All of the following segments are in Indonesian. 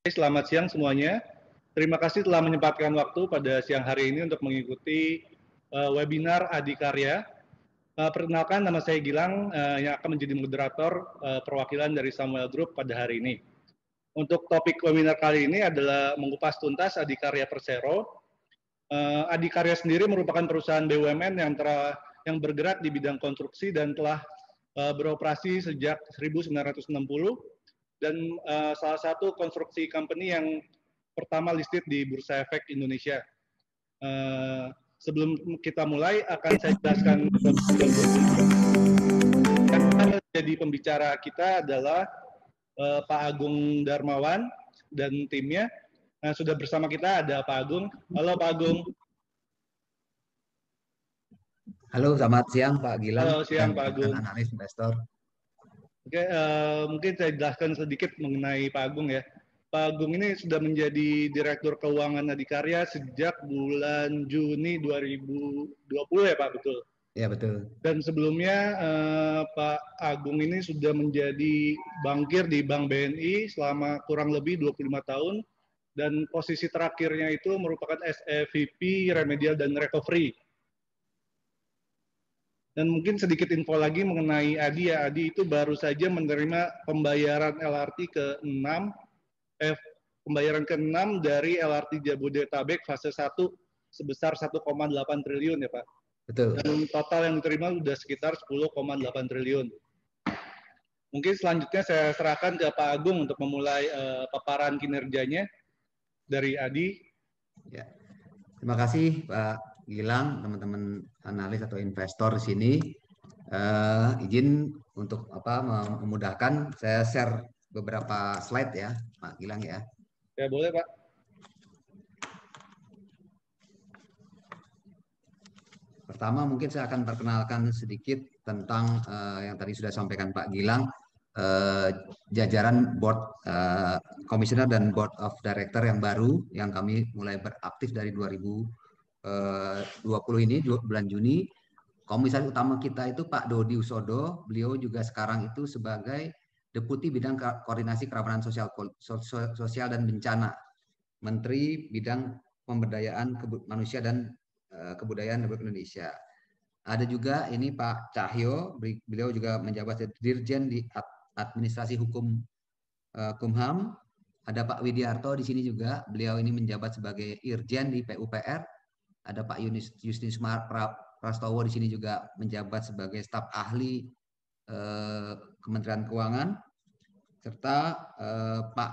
Selamat siang semuanya. Terima kasih telah menyempatkan waktu pada siang hari ini untuk mengikuti webinar Adikarya. Perkenalkan, nama saya Gilang yang akan menjadi moderator perwakilan dari Samuel Group pada hari ini. Untuk topik webinar kali ini adalah mengupas tuntas Adikarya Persero. Adikarya sendiri merupakan perusahaan BUMN yang bergerak di bidang konstruksi dan telah beroperasi sejak 1960 dan salah satu konstruksi company yang pertama listed di Bursa Efek Indonesia. Sebelum kita mulai, akan saya jelaskan yang menjadi pembicara kita adalah Pak Agung Darmawan dan timnya. Nah, sudah bersama kita ada Pak Agung. Halo Pak Agung. Halo, selamat siang Pak Gilang. Halo, siang Pak Agung. Analis investor. Oke, mungkin saya jelaskan sedikit mengenai Pak Agung ya. Pak Agung ini sudah menjadi Direktur Keuangan Adikarya sejak bulan Juni 2020 ya Pak, betul? Ya, betul. Dan sebelumnya Pak Agung ini sudah menjadi bankir di Bank BNI selama kurang lebih 25 tahun. Dan posisi terakhirnya itu merupakan SEVP Remedial dan Recovery. Dan mungkin sedikit info lagi mengenai Adi ya. Adi itu baru saja menerima pembayaran LRT ke-6 pembayaran ke-6 dari LRT Jabodetabek fase 1 sebesar 1,8 triliun ya Pak. Betul. Dan total yang diterima sudah sekitar 10,8 triliun. Mungkin selanjutnya saya serahkan ke Pak Agung untuk memulai paparan kinerjanya dari Adi. Ya. Terima kasih Pak Gilang, teman-teman analis atau investor di sini. Izin untuk memudahkan saya share beberapa slide ya, Pak Gilang ya. Ya boleh Pak. Pertama mungkin saya akan perkenalkan sedikit tentang yang tadi sudah sampaikan Pak Gilang, jajaran board komisioner dan board of director yang baru yang kami mulai beraktif dari 2020 ini bulan Juni. Komisaris utama kita itu Pak Dodi Usodo, beliau juga sekarang itu sebagai Deputi Bidang Koordinasi Keramanan Sosial dan Bencana, Menteri Bidang Pemberdayaan Manusia dan Kebudayaan Republik Indonesia. Ada juga ini Pak Cahyo, beliau juga menjabat Dirjen di Administrasi Hukum Kumham. Ada Pak Widiarto di sini juga, beliau ini menjabat sebagai Irjen di PUPR. Ada Pak Justinus Prastowo di sini juga menjabat sebagai staf ahli Kementerian Keuangan, serta Pak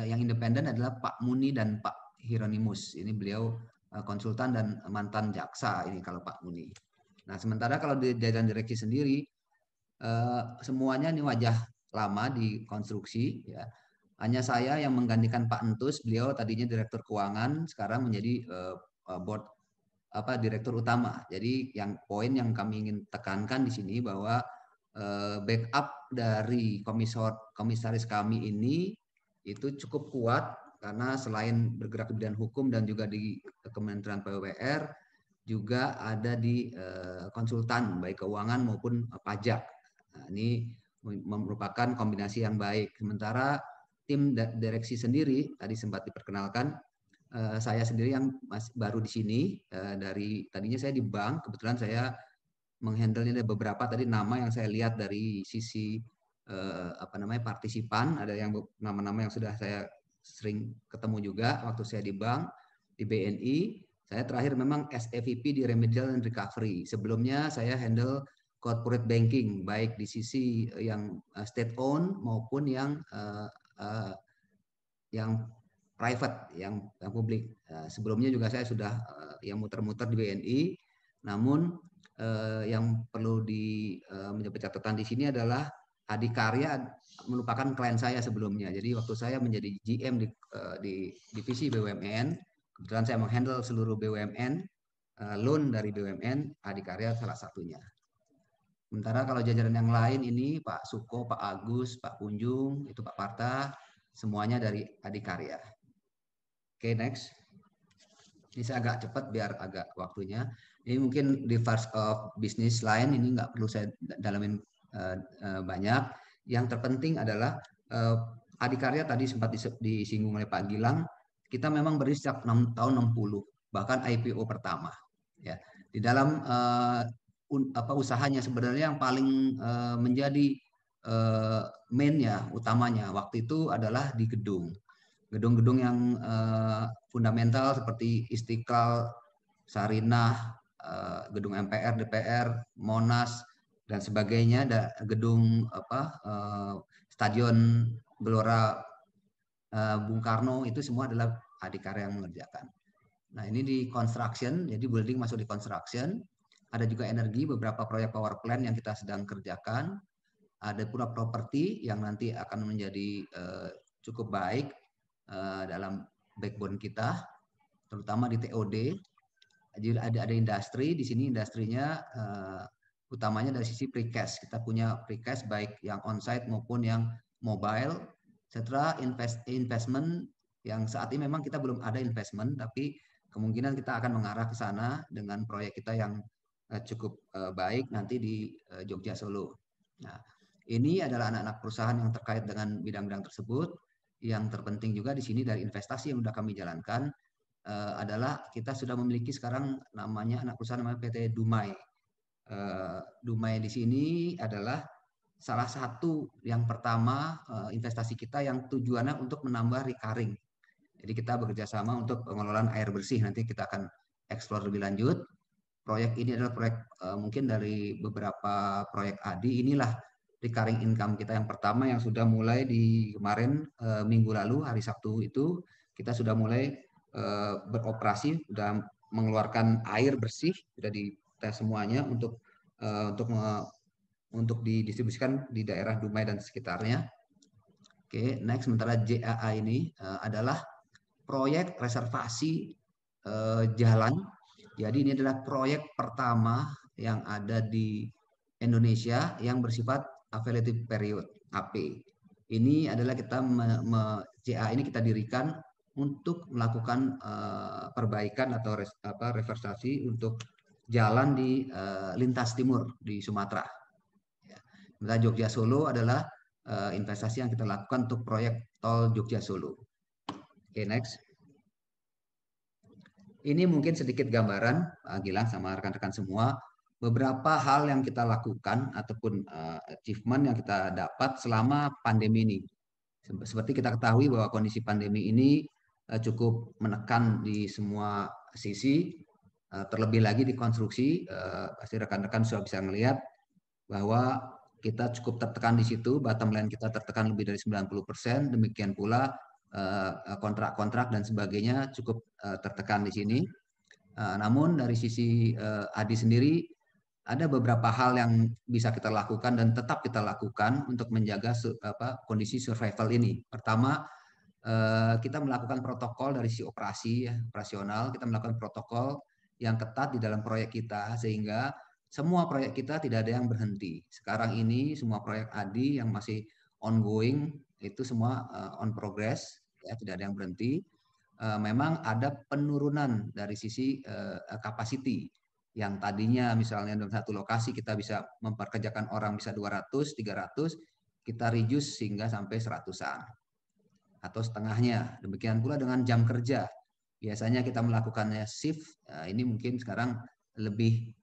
yang independen adalah Pak Muni dan Pak Hieronymus. Ini beliau konsultan dan mantan jaksa ini kalau Pak Muni. Nah, sementara kalau di jajaran direksi sendiri semuanya ini wajah lama di konstruksi ya. Hanya saya yang menggantikan Pak Entus, beliau tadinya direktur keuangan, sekarang menjadi board direktur utama. Jadi poin yang kami ingin tekankan di sini bahwa backup dari komisaris kami ini itu cukup kuat karena selain bergerak di bidang hukum dan juga di Kementerian PUPR juga ada di konsultan baik keuangan maupun pajak. Nah, ini merupakan kombinasi yang baik. Sementara tim direksi sendiri tadi sempat diperkenalkan, saya sendiri yang masih baru di sini, dari tadinya saya di bank, kebetulan saya menghandle ada beberapa tadi nama yang saya lihat dari sisi partisipan, ada yang nama-nama yang sudah saya sering ketemu juga waktu saya di bank, di BNI. Saya terakhir memang SEVP di Remedial and Recovery. Sebelumnya saya handle corporate banking, baik di sisi yang state owned maupun yang private, yang publik. Sebelumnya juga saya sudah yang muter-muter di BNI. Namun yang perlu menjadi catatan di sini adalah Adikarya merupakan klien saya sebelumnya. Jadi waktu saya menjadi GM di divisi BUMN, kebetulan saya menghandle seluruh BUMN, loan dari BUMN, Adikarya salah satunya. Sementara kalau jajaran yang lain ini Pak Suko, Pak Agus, Pak Kunjung, itu Pak Parta, semuanya dari Adikarya. Oke, next. Ini saya agak cepat biar agak waktunya. Ini mungkin di first of business line ini nggak perlu saya dalamin banyak. Yang terpenting adalah Adikarya tadi sempat disinggung oleh Pak Gilang, kita memang berdiri sejak tahun 60, bahkan IPO pertama. Ya, di dalam usahanya sebenarnya yang paling menjadi main ya, utamanya waktu itu adalah di gedung-gedung yang fundamental seperti Istiqlal, Sarinah, gedung MPR, DPR, Monas dan sebagainya, ada gedung Stadion Gelora Bung Karno, itu semua adalah Adikarya yang mengerjakan. Nah, ini di construction, jadi building masuk di construction. Ada juga energi, beberapa proyek power plant yang kita sedang kerjakan. Ada pula properti yang nanti akan menjadi cukup baik dalam backbone kita, terutama di TOD. Jadi ada industri di sini, industrinya utamanya dari sisi precast. Kita punya precast baik yang onsite maupun yang mobile. Setelah investment yang saat ini memang kita belum ada investment, tapi kemungkinan kita akan mengarah ke sana dengan proyek kita yang cukup baik nanti di Jogja Solo. Nah, ini adalah anak-anak perusahaan yang terkait dengan bidang-bidang tersebut. Yang terpenting juga di sini dari investasi yang sudah kami jalankan adalah kita sudah memiliki sekarang namanya anak perusahaan namanya PT Dumai. Dumai di sini adalah salah satu yang pertama investasi kita yang tujuannya untuk menambah recurring. Jadi kita bekerja sama untuk pengelolaan air bersih. Nanti kita akan eksplor lebih lanjut. Proyek ini adalah proyek mungkin dari beberapa proyek ADI. Inilah recurring income kita yang pertama yang sudah mulai di kemarin minggu lalu hari Sabtu itu kita sudah mulai beroperasi, sudah mengeluarkan air bersih, sudah dites semuanya untuk didistribusikan di daerah Dumai dan sekitarnya. Oke, next. Sementara JAA ini adalah proyek reservasi jalan. Jadi ini adalah proyek pertama yang ada di Indonesia yang bersifat availability period (AP). Ini adalah kita JAA ini kita dirikan untuk melakukan perbaikan atau reversasi untuk jalan di lintas timur di Sumatera. Nah, Jogja Solo adalah investasi yang kita lakukan untuk proyek tol Jogja Solo. Oke, next. Ini mungkin sedikit gambaran Pak Gilang sama rekan-rekan semua beberapa hal yang kita lakukan ataupun achievement yang kita dapat selama pandemi ini. Seperti kita ketahui bahwa kondisi pandemi ini cukup menekan di semua sisi, terlebih lagi di konstruksi. Pasti rekan-rekan sudah bisa melihat bahwa kita cukup tertekan di situ, bottom line kita tertekan lebih dari 90%, demikian pula kontrak-kontrak dan sebagainya cukup tertekan di sini. Namun dari sisi ADI sendiri ada beberapa hal yang bisa kita lakukan dan tetap kita lakukan untuk menjaga kondisi survival ini. Pertama, kita melakukan protokol dari sisi operasional, kita melakukan protokol yang ketat di dalam proyek kita sehingga semua proyek kita tidak ada yang berhenti. Sekarang ini semua proyek ADI yang masih ongoing itu semua on progress, ya, tidak ada yang berhenti. Memang ada penurunan dari sisi capacity yang tadinya misalnya dalam satu lokasi kita bisa memperkerjakan orang bisa 200, 300, kita reduce sehingga sampai 100-an atau setengahnya. Demikian pula dengan jam kerja. Biasanya kita melakukannya shift, ini mungkin sekarang lebih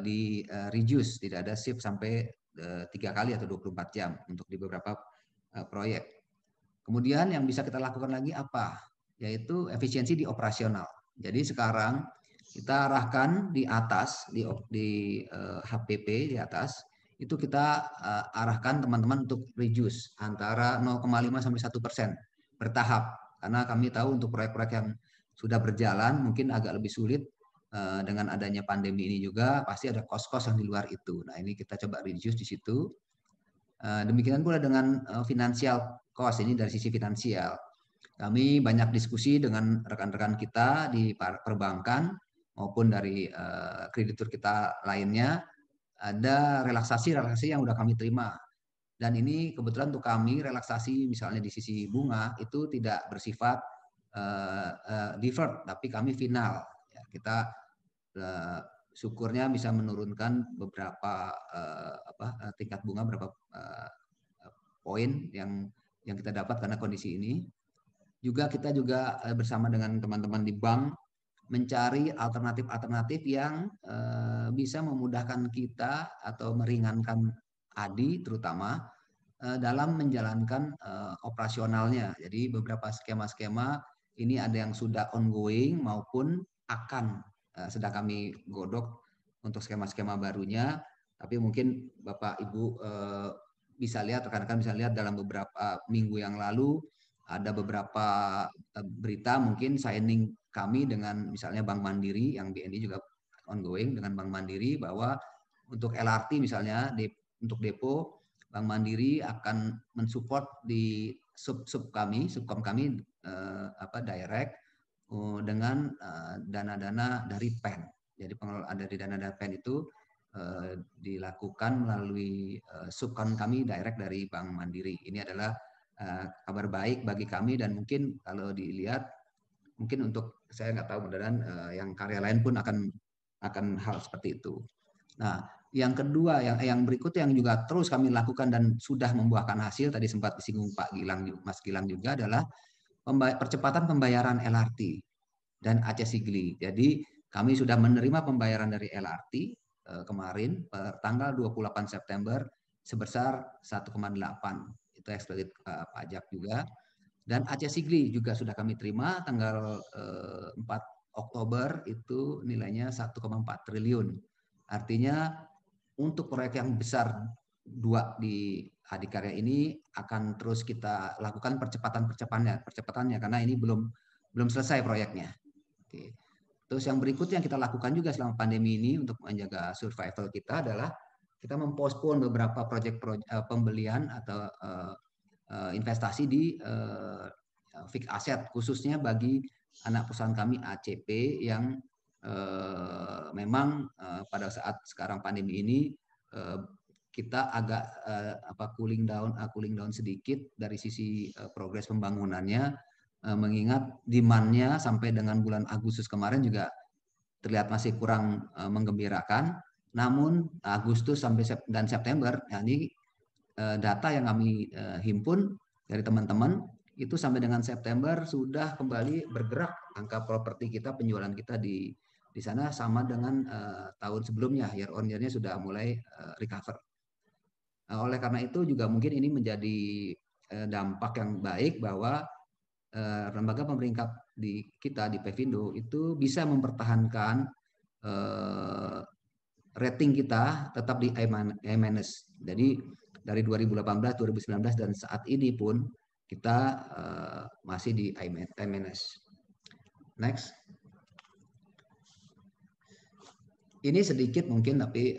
di reduce, tidak ada shift sampai 3 kali atau 24 jam untuk di beberapa proyek. Kemudian yang bisa kita lakukan lagi apa? Yaitu efisiensi di operasional. Jadi sekarang kita arahkan di atas, di HPP di atas, itu kita arahkan teman-teman untuk reduce antara 0,5 sampai 1% bertahap. Karena kami tahu untuk proyek-proyek yang sudah berjalan mungkin agak lebih sulit. Dengan adanya pandemi ini juga pasti ada cost-cost yang di luar itu. Nah, ini kita coba reduce di situ. Demikian pula dengan financial cost, ini dari sisi finansial. Kami banyak diskusi dengan rekan-rekan kita di perbankan maupun dari kreditur kita lainnya. Ada relaksasi yang sudah kami terima. Dan ini kebetulan untuk kami relaksasi misalnya di sisi bunga itu tidak bersifat deferred, tapi kami final. Ya, kita syukurnya bisa menurunkan beberapa tingkat bunga berapa poin yang yang kita dapat karena kondisi ini. Juga kita bersama dengan teman-teman di bank mencari alternatif-alternatif yang bisa memudahkan kita atau meringankan Adi terutama dalam menjalankan operasionalnya. Jadi beberapa skema-skema ini ada yang sudah ongoing maupun akan sedang kami godok untuk skema-skema barunya. Tapi mungkin Bapak Ibu bisa lihat, rekan-rekan bisa lihat dalam beberapa minggu yang lalu ada beberapa berita mungkin signing kami dengan misalnya Bank Mandiri, yang BNI juga ongoing dengan Bank Mandiri, bahwa untuk LRT misalnya untuk depo, Bank Mandiri akan mensupport di subkom kami direct dengan dana-dana dari PEN. Jadi pengelolaan dari dana PEN itu dilakukan melalui subkom kami direct dari Bank Mandiri. Ini adalah kabar baik bagi kami, dan mungkin kalau dilihat mungkin untuk saya nggak tahu, mudah-mudahan yang karya lain pun akan hal seperti itu. Nah, yang kedua, yang berikut yang juga terus kami lakukan dan sudah membuahkan hasil, tadi sempat disinggung Mas Gilang juga, adalah percepatan pembayaran LRT dan Aceh Sigli. Jadi kami sudah menerima pembayaran dari LRT kemarin per tanggal 28 September sebesar 1,8. Itu ekspedit pajak juga. Dan Aceh Sigli juga sudah kami terima tanggal 4 Oktober, itu nilainya 1,4 triliun. Artinya untuk proyek yang besar dua di Adikarya ini akan terus kita lakukan percepatannya karena ini belum selesai proyeknya. Oke. Terus yang berikutnya yang kita lakukan juga selama pandemi ini untuk menjaga survival kita adalah kita mempospon beberapa proyek pembelian atau investasi di fixed asset, khususnya bagi anak perusahaan kami ACP yang memang pada saat sekarang pandemi ini kita agak cooling down sedikit dari sisi progres pembangunannya, mengingat demand-nya sampai dengan bulan Agustus kemarin juga terlihat masih kurang menggembirakan. Namun Agustus sampai dan September, ini data yang kami himpun dari teman-teman itu sampai dengan September sudah kembali bergerak, angka properti kita, penjualan kita di sana sama dengan tahun sebelumnya, year on year-nya sudah mulai recover. Oleh karena itu juga mungkin ini menjadi dampak yang baik bahwa lembaga pemeringkat di kita di Pevindo itu bisa mempertahankan rating kita tetap di A-. Jadi dari 2018, 2019 dan saat ini pun kita masih di A-. Next. Ini sedikit mungkin, tapi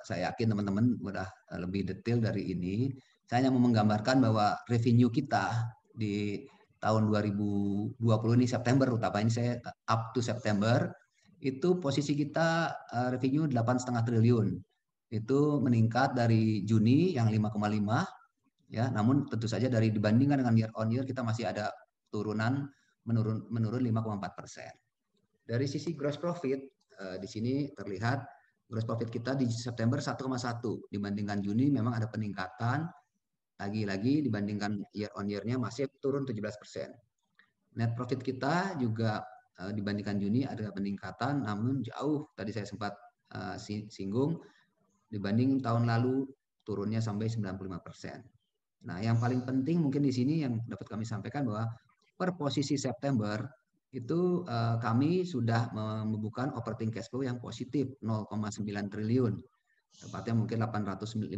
saya yakin teman-teman sudah lebih detail dari ini. Saya hanya mau menggambarkan bahwa revenue kita di tahun 2020 ini September, utama ini saya up to September, itu posisi kita revenue 8,5 triliun. Itu meningkat dari Juni yang 5,5, ya. Namun tentu saja dari dibandingkan dengan year on year kita masih ada turunan, menurun 5,4%. Dari sisi gross profit, di sini terlihat gross profit kita di September 1,1, dibandingkan Juni memang ada peningkatan, lagi-lagi dibandingkan year on year-nya masih turun 17%. Net profit kita juga dibandingkan Juni ada peningkatan, namun jauh, tadi saya sempat singgung, dibanding tahun lalu turunnya sampai 95%. Nah, yang paling penting mungkin di sini yang dapat kami sampaikan bahwa per posisi September itu kami sudah membuka operating cash flow yang positif 0,9 triliun, tepatnya mungkin 856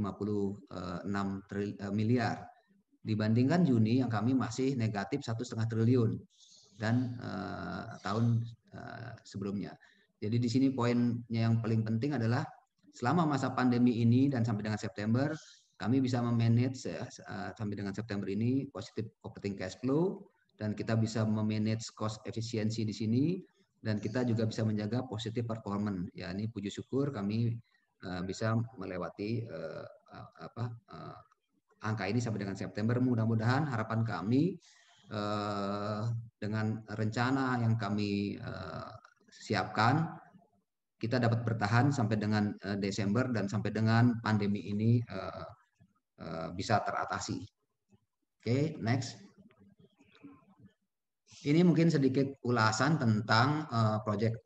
miliar. Dibandingkan Juni yang kami masih negatif 1,5 triliun dan tahun sebelumnya. Jadi di sini poinnya yang paling penting adalah selama masa pandemi ini dan sampai dengan September kami bisa memanage sampai dengan September ini positif operating cash flow, dan kita bisa memanage cost efisiensi di sini, dan kita juga bisa menjaga positif performance. Ya, ini puji syukur kami bisa melewati angka ini sampai dengan September. Mudah-mudahan harapan kami dengan rencana yang kami siapkan, kita dapat bertahan sampai dengan Desember dan sampai dengan pandemi ini bisa teratasi. Oke, next. Ini mungkin sedikit ulasan tentang proyek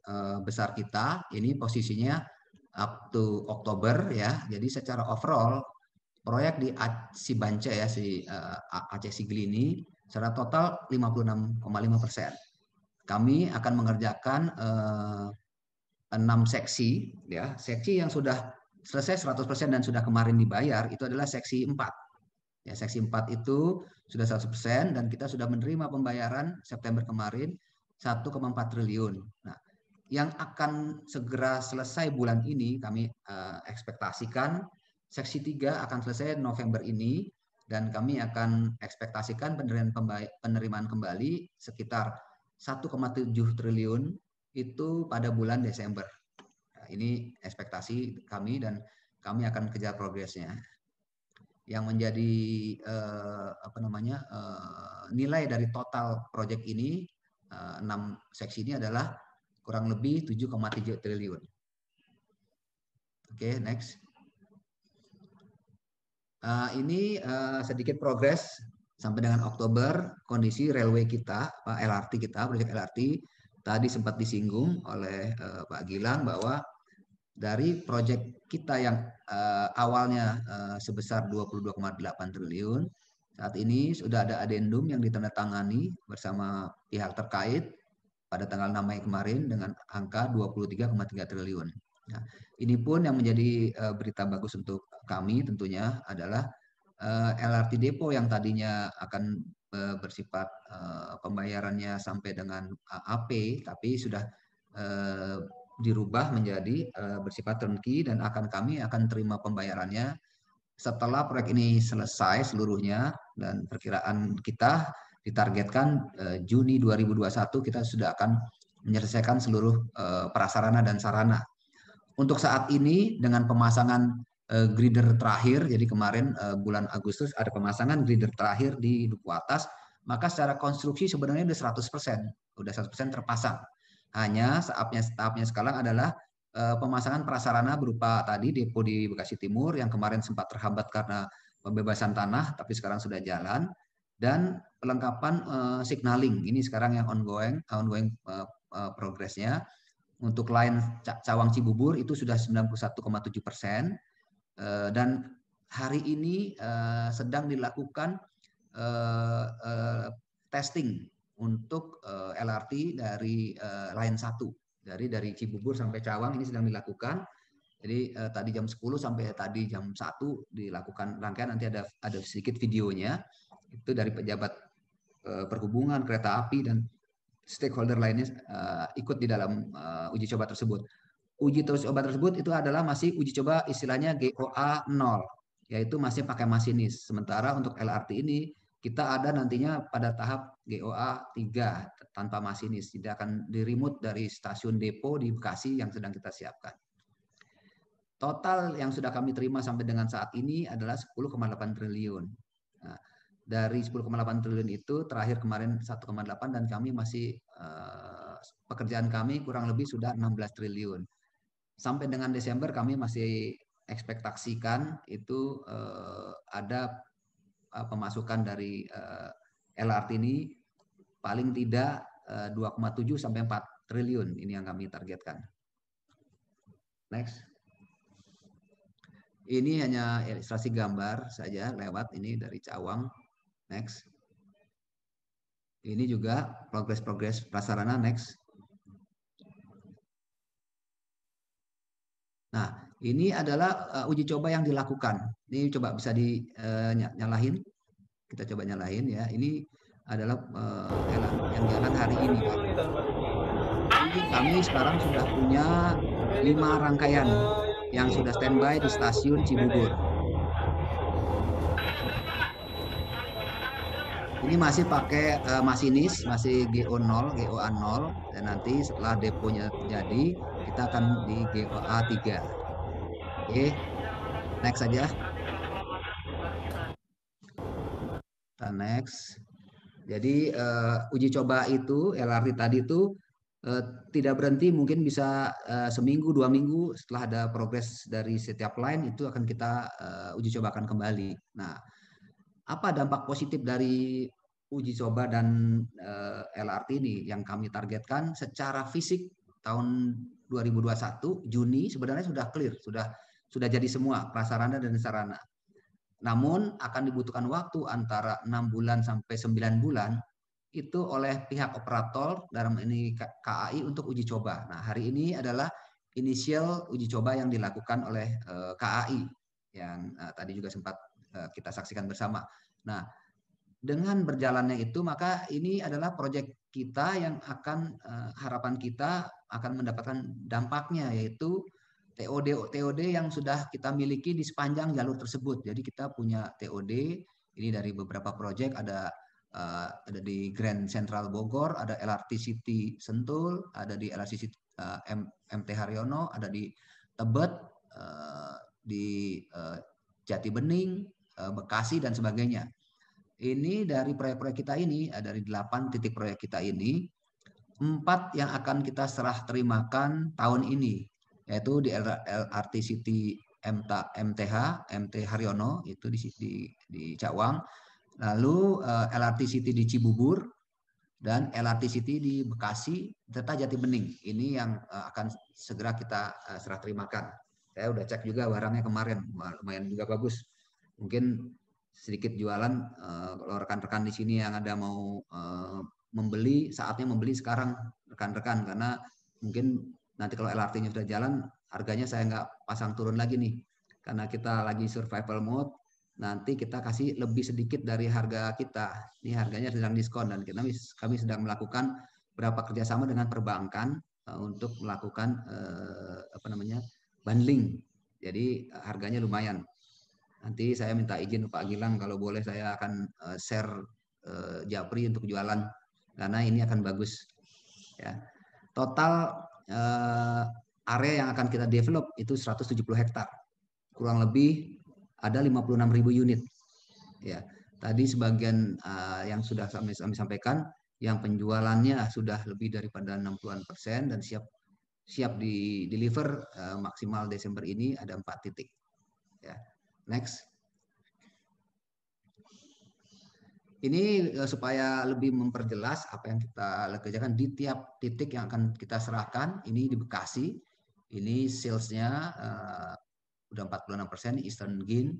besar kita. Ini posisinya up to Oktober ya. Jadi secara overall proyek di Banca ya, Aceh Sigli ini secara total 56,5%. Kami akan mengerjakan 6 seksi ya. Seksi yang sudah selesai 100% dan sudah kemarin dibayar itu adalah seksi 4. Ya, seksi 4 itu sudah 100% dan kita sudah menerima pembayaran September kemarin 1,4 triliun. Nah, yang akan segera selesai bulan ini kami ekspektasikan seksi 3 akan selesai November ini dan kami akan ekspektasikan penerimaan kembali sekitar 1,7 triliun itu pada bulan Desember. Nah, ini ekspektasi kami dan kami akan kejar progresnya. Yang menjadi nilai dari total proyek ini 6 seksi ini adalah kurang lebih 7,3 triliun. Oke, next. Ini sedikit progres sampai dengan Oktober kondisi railway kita, LRT kita, proyek LRT tadi sempat disinggung oleh Pak Gilang bahwa dari proyek kita yang awalnya sebesar 22,8 triliun, saat ini sudah ada adendum yang ditandatangani bersama pihak terkait pada tanggal 6 Mei kemarin dengan angka 23,3 triliun. Nah, ini pun yang menjadi berita bagus untuk kami tentunya adalah LRT Depo yang tadinya akan bersifat pembayarannya sampai dengan AP, tapi sudah dirubah menjadi bersifat turnkey dan kami akan terima pembayarannya setelah proyek ini selesai seluruhnya dan perkiraan kita ditargetkan Juni 2021 kita sudah akan menyelesaikan seluruh prasarana dan sarana. Untuk saat ini dengan pemasangan grider terakhir, jadi kemarin bulan Agustus ada pemasangan grider terakhir di Duku Atas, maka secara konstruksi sebenarnya sudah 100%, sudah 100% terpasang. Hanya tahapnya sekarang adalah pemasangan prasarana berupa tadi depo di Bekasi Timur yang kemarin sempat terhambat karena pembebasan tanah, tapi sekarang sudah jalan, dan pelengkapan signaling. Ini sekarang yang ongoing progresnya. Untuk line Cawang Cibubur itu sudah 91,7%, dan hari ini sedang dilakukan testing untuk LRT dari line 1 dari Cibubur sampai Cawang ini sedang dilakukan. Jadi tadi jam 10 sampai tadi jam 1 dilakukan rangkaian, nanti ada sedikit videonya itu dari pejabat perhubungan, kereta api dan stakeholder lainnya ikut di dalam uji coba tersebut. Uji coba tersebut itu adalah masih uji coba istilahnya GOA 0, yaitu masih pakai masinis. Sementara untuk LRT ini kita ada nantinya pada tahap GOA 3 tanpa masinis, tidak akan di-remote dari stasiun depo di Bekasi yang sedang kita siapkan. Total yang sudah kami terima sampai dengan saat ini adalah 10,8 triliun. Nah, dari 10,8 triliun itu terakhir kemarin 1,8 dan kami masih pekerjaan kami kurang lebih sudah 16 triliun. Sampai dengan Desember kami masih ekspektasikan itu ada pemasukan dari LRT ini paling tidak 2,7 sampai 4 triliun, ini yang kami targetkan. Next. Ini hanya ilustrasi gambar saja lewat ini dari Cawang. Next. Ini juga progres prasarana. Next. Nah, ini adalah uji coba yang dilakukan. Ini coba bisa dinyalain. Kita coba nyalain ya. Ini adalah yang jalan hari ini. Jadi kami sekarang sudah punya 5 rangkaian yang sudah standby di stasiun Cibubur. Ini masih pakai masinis, masih GO0, GOA 0, dan nanti setelah deponya jadi kita akan di GOA 3. Oke, next saja. Kita next. Jadi uji coba itu LRT tadi itu tidak berhenti, mungkin bisa seminggu 2 minggu setelah ada progres dari setiap line itu akan kita uji cobakan kembali. Nah, Apa dampak positif dari uji coba dan LRT ini yang kami targetkan secara fisik tahun 2021 Juni sebenarnya sudah clear, sudah jadi semua prasarana dan sarana. Namun akan dibutuhkan waktu antara 6 bulan sampai 9 bulan itu oleh pihak operator dalam ini KAI untuk uji coba. Nah, hari ini adalah inisial uji coba yang dilakukan oleh KAI yang tadi juga sempat kita saksikan bersama. Nah, dengan berjalannya itu maka ini adalah proyek kita yang akan harapan kita akan mendapatkan dampaknya yaitu TOD yang sudah kita miliki di sepanjang jalur tersebut. Jadi kita punya TOD ini dari beberapa proyek ada di Grand Central Bogor, ada LRT City Sentul, ada di LRT City MT Haryono, ada di Tebet, di Jati Bening, Bekasi dan sebagainya. Ini dari proyek-proyek kita ini, dari 8 titik proyek kita ini, 4 yang akan kita serah terimakan tahun ini, yaitu di LRT City MT Haryono, itu di Cawang, lalu LRT City di Cibubur, dan LRT City di Bekasi, serta Jati Bening. Ini yang akan segera kita serah terimakan. Saya udah cek juga barangnya kemarin, lumayan juga bagus. Mungkin sedikit jualan kalau rekan-rekan di sini yang ada mau membeli, saatnya membeli sekarang rekan-rekan, karena mungkin nanti kalau LRT-nya sudah jalan harganya saya nggak pasang turun lagi nih karena kita lagi survival mode. Nanti kita kasih lebih sedikit dari harga kita. Ini harganya sedang diskon dan kami sedang melakukan beberapa kerjasama dengan perbankan untuk melakukan bundling. Jadi harganya lumayan. Nanti saya minta izin Pak Gilang kalau boleh saya akan share Japri untuk jualan karena ini akan bagus. Ya. Total area yang akan kita develop itu 170 hektar. Kurang lebih ada 56.000 unit. Ya. Tadi sebagian yang sudah kami sampaikan yang penjualannya sudah lebih daripada 60% dan siap di deliver maksimal Desember ini ada 4 titik. Ya. Next. Ini supaya lebih memperjelas apa yang kita kerjakan di tiap titik yang akan kita serahkan. Ini di Bekasi, ini salesnya udah 46%, Eastern Gin.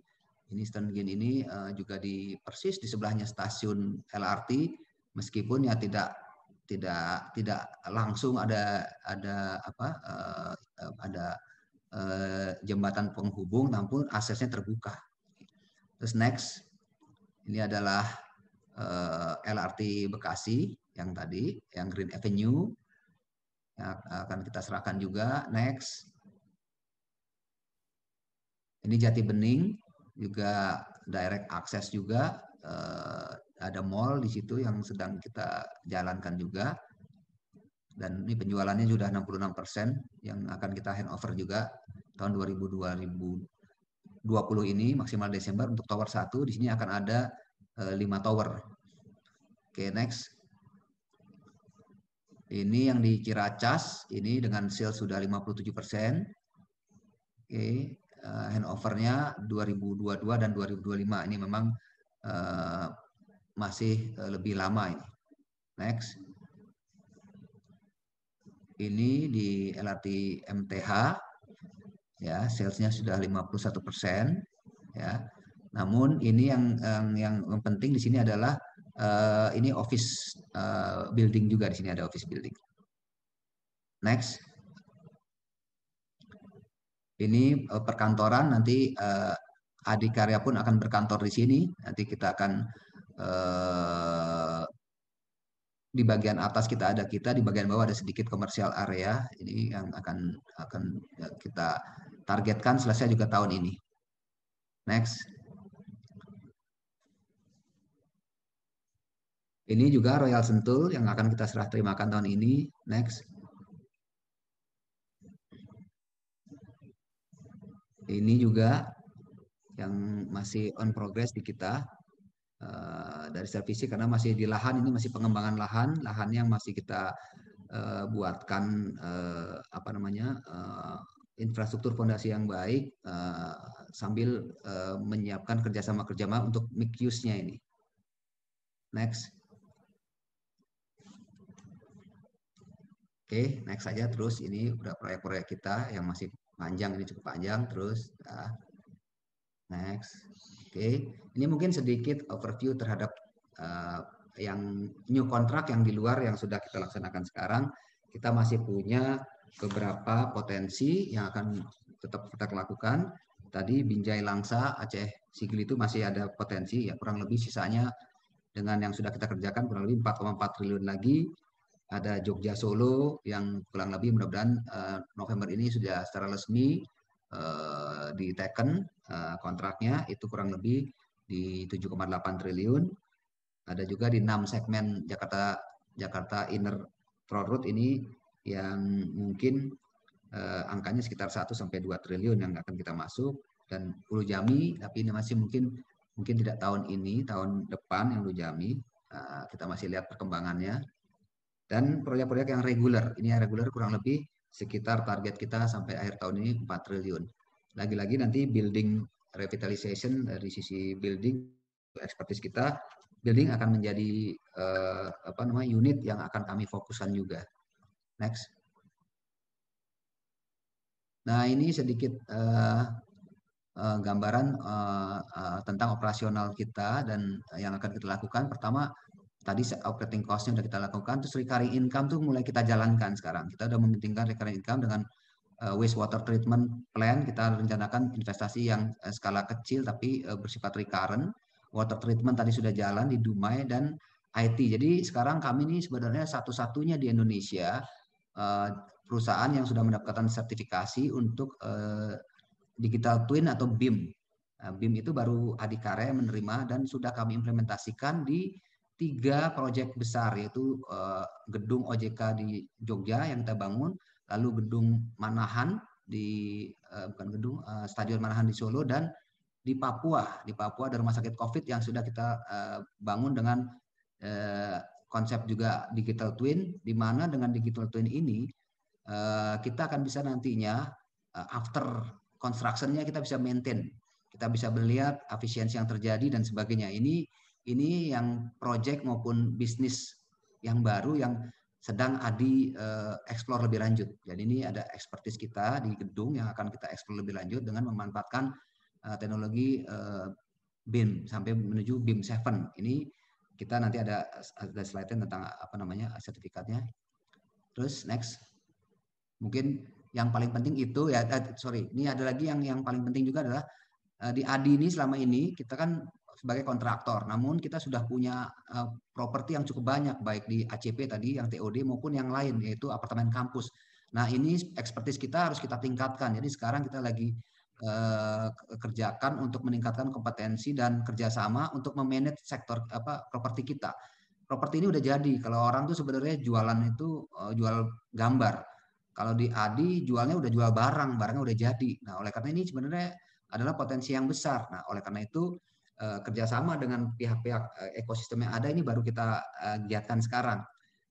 Ini Eastern Gin ini juga di persis di sebelahnya stasiun LRT, meskipun ya tidak langsung ada jembatan penghubung, namun aksesnya terbuka. Terus next, ini adalah LRT Bekasi yang tadi, yang Green Avenue, yang akan kita serahkan juga. Next, ini Jati Bening, juga direct access juga, ada mall di situ yang sedang kita jalankan juga. Dan ini penjualannya sudah 66% yang akan kita handover juga tahun 2020 ini maksimal Desember untuk tower 1. Di sini akan ada 5 tower. Oke, next. Ini yang di Ciracas, ini dengan sales sudah 57%. Oke, handovernya 2022 dan 2025. Ini memang masih lebih lama ini. Next. Ini di LRT MTH, ya salesnya sudah 51%, ya. Namun ini yang penting di sini adalah ini office building juga, di sini ada office building. Next. Ini perkantoran, nanti Adikarya pun akan berkantor di sini. Nanti kita akan di bagian atas kita, di bagian bawah ada sedikit komersial area. Ini yang akan kita targetkan selesai juga tahun ini. Next. Ini juga Royal Sentul yang akan kita serah terimakan tahun ini. Next. Ini juga yang masih on progress di kita dari servisi, karena masih di lahan, ini masih pengembangan lahan yang masih kita buatkan infrastruktur fondasi yang baik sambil menyiapkan kerjasama untuk mixed use-nya ini. Next. Oke, next saja. Terus ini udah proyek-proyek kita yang masih panjang, ini cukup panjang. Terus next. Oke, ini mungkin sedikit overview terhadap yang new contract yang di luar yang sudah kita laksanakan sekarang. Kita masih punya beberapa potensi yang akan tetap kita lakukan. Tadi Binjai Langsa, Aceh Sigli itu masih ada potensi, ya kurang lebih sisanya dengan yang sudah kita kerjakan kurang lebih 4,4 triliun lagi. Ada Jogja Solo yang kurang lebih mudah-mudahan November ini sudah secara resmi diteken kontraknya, itu kurang lebih di 7,8 triliun. Ada juga di 6 segmen Jakarta Inner Toll Road ini yang mungkin angkanya sekitar 1 sampai 2 triliun yang akan kita masuk, dan Ulu Jami, tapi ini masih mungkin tidak tahun ini, tahun depan yang Ulu Jami, kita masih lihat perkembangannya. Dan proyek-proyek yang reguler, ini yang reguler kurang lebih sekitar target kita sampai akhir tahun ini 4 triliun. Lagi-lagi nanti building revitalization dari sisi building, expertise kita, building akan menjadi unit yang akan kami fokuskan juga. Next. Nah, ini sedikit gambaran tentang operasional kita dan yang akan kita lakukan. Pertama, tadi operating cost-nya sudah kita lakukan, terus recurring income tuh mulai kita jalankan sekarang. Kita sudah mementingkan recurring income dengan wastewater treatment plan. Kita rencanakan investasi yang skala kecil tapi bersifat recurrent. Water treatment tadi sudah jalan di Dumai dan IT. Jadi sekarang kami ini sebenarnya satu-satunya di Indonesia perusahaan yang sudah mendapatkan sertifikasi untuk digital twin atau BIM. BIM itu baru Adikarya menerima dan sudah kami implementasikan di 3 proyek besar, yaitu gedung OJK di Jogja yang kita bangun, lalu gedung Manahan Stadion Manahan di Solo, dan di Papua ada rumah sakit COVID yang sudah kita bangun dengan konsep juga digital twin, di mana dengan digital twin ini kita akan bisa nantinya after construction-nya kita bisa maintain, kita bisa melihat efisiensi yang terjadi dan sebagainya. Ini yang project maupun bisnis yang baru yang sedang Adi explore lebih lanjut. Jadi ini ada expertise kita di gedung yang akan kita explore lebih lanjut dengan memanfaatkan teknologi BIM sampai menuju BIM 7. Ini kita nanti ada slide-nya tentang sertifikatnya. Terus next. Mungkin yang paling penting itu ya, ini ada lagi yang paling penting juga adalah di Adi ini selama ini kita kan sebagai kontraktor, namun kita sudah punya properti yang cukup banyak, baik di ACP tadi yang TOD maupun yang lain, yaitu apartemen kampus. Nah, ini expertise kita harus kita tingkatkan. Jadi sekarang kita lagi kerjakan untuk meningkatkan kompetensi dan kerjasama untuk memanage sektor properti kita. Properti ini udah jadi. Kalau orang tuh sebenarnya jualan itu jual gambar. Kalau di Adi jualnya udah jual barangnya udah jadi. Nah, oleh karena ini sebenarnya adalah potensi yang besar. Nah, oleh karena itu kerjasama dengan pihak-pihak ekosistem yang ada ini baru kita giatkan sekarang.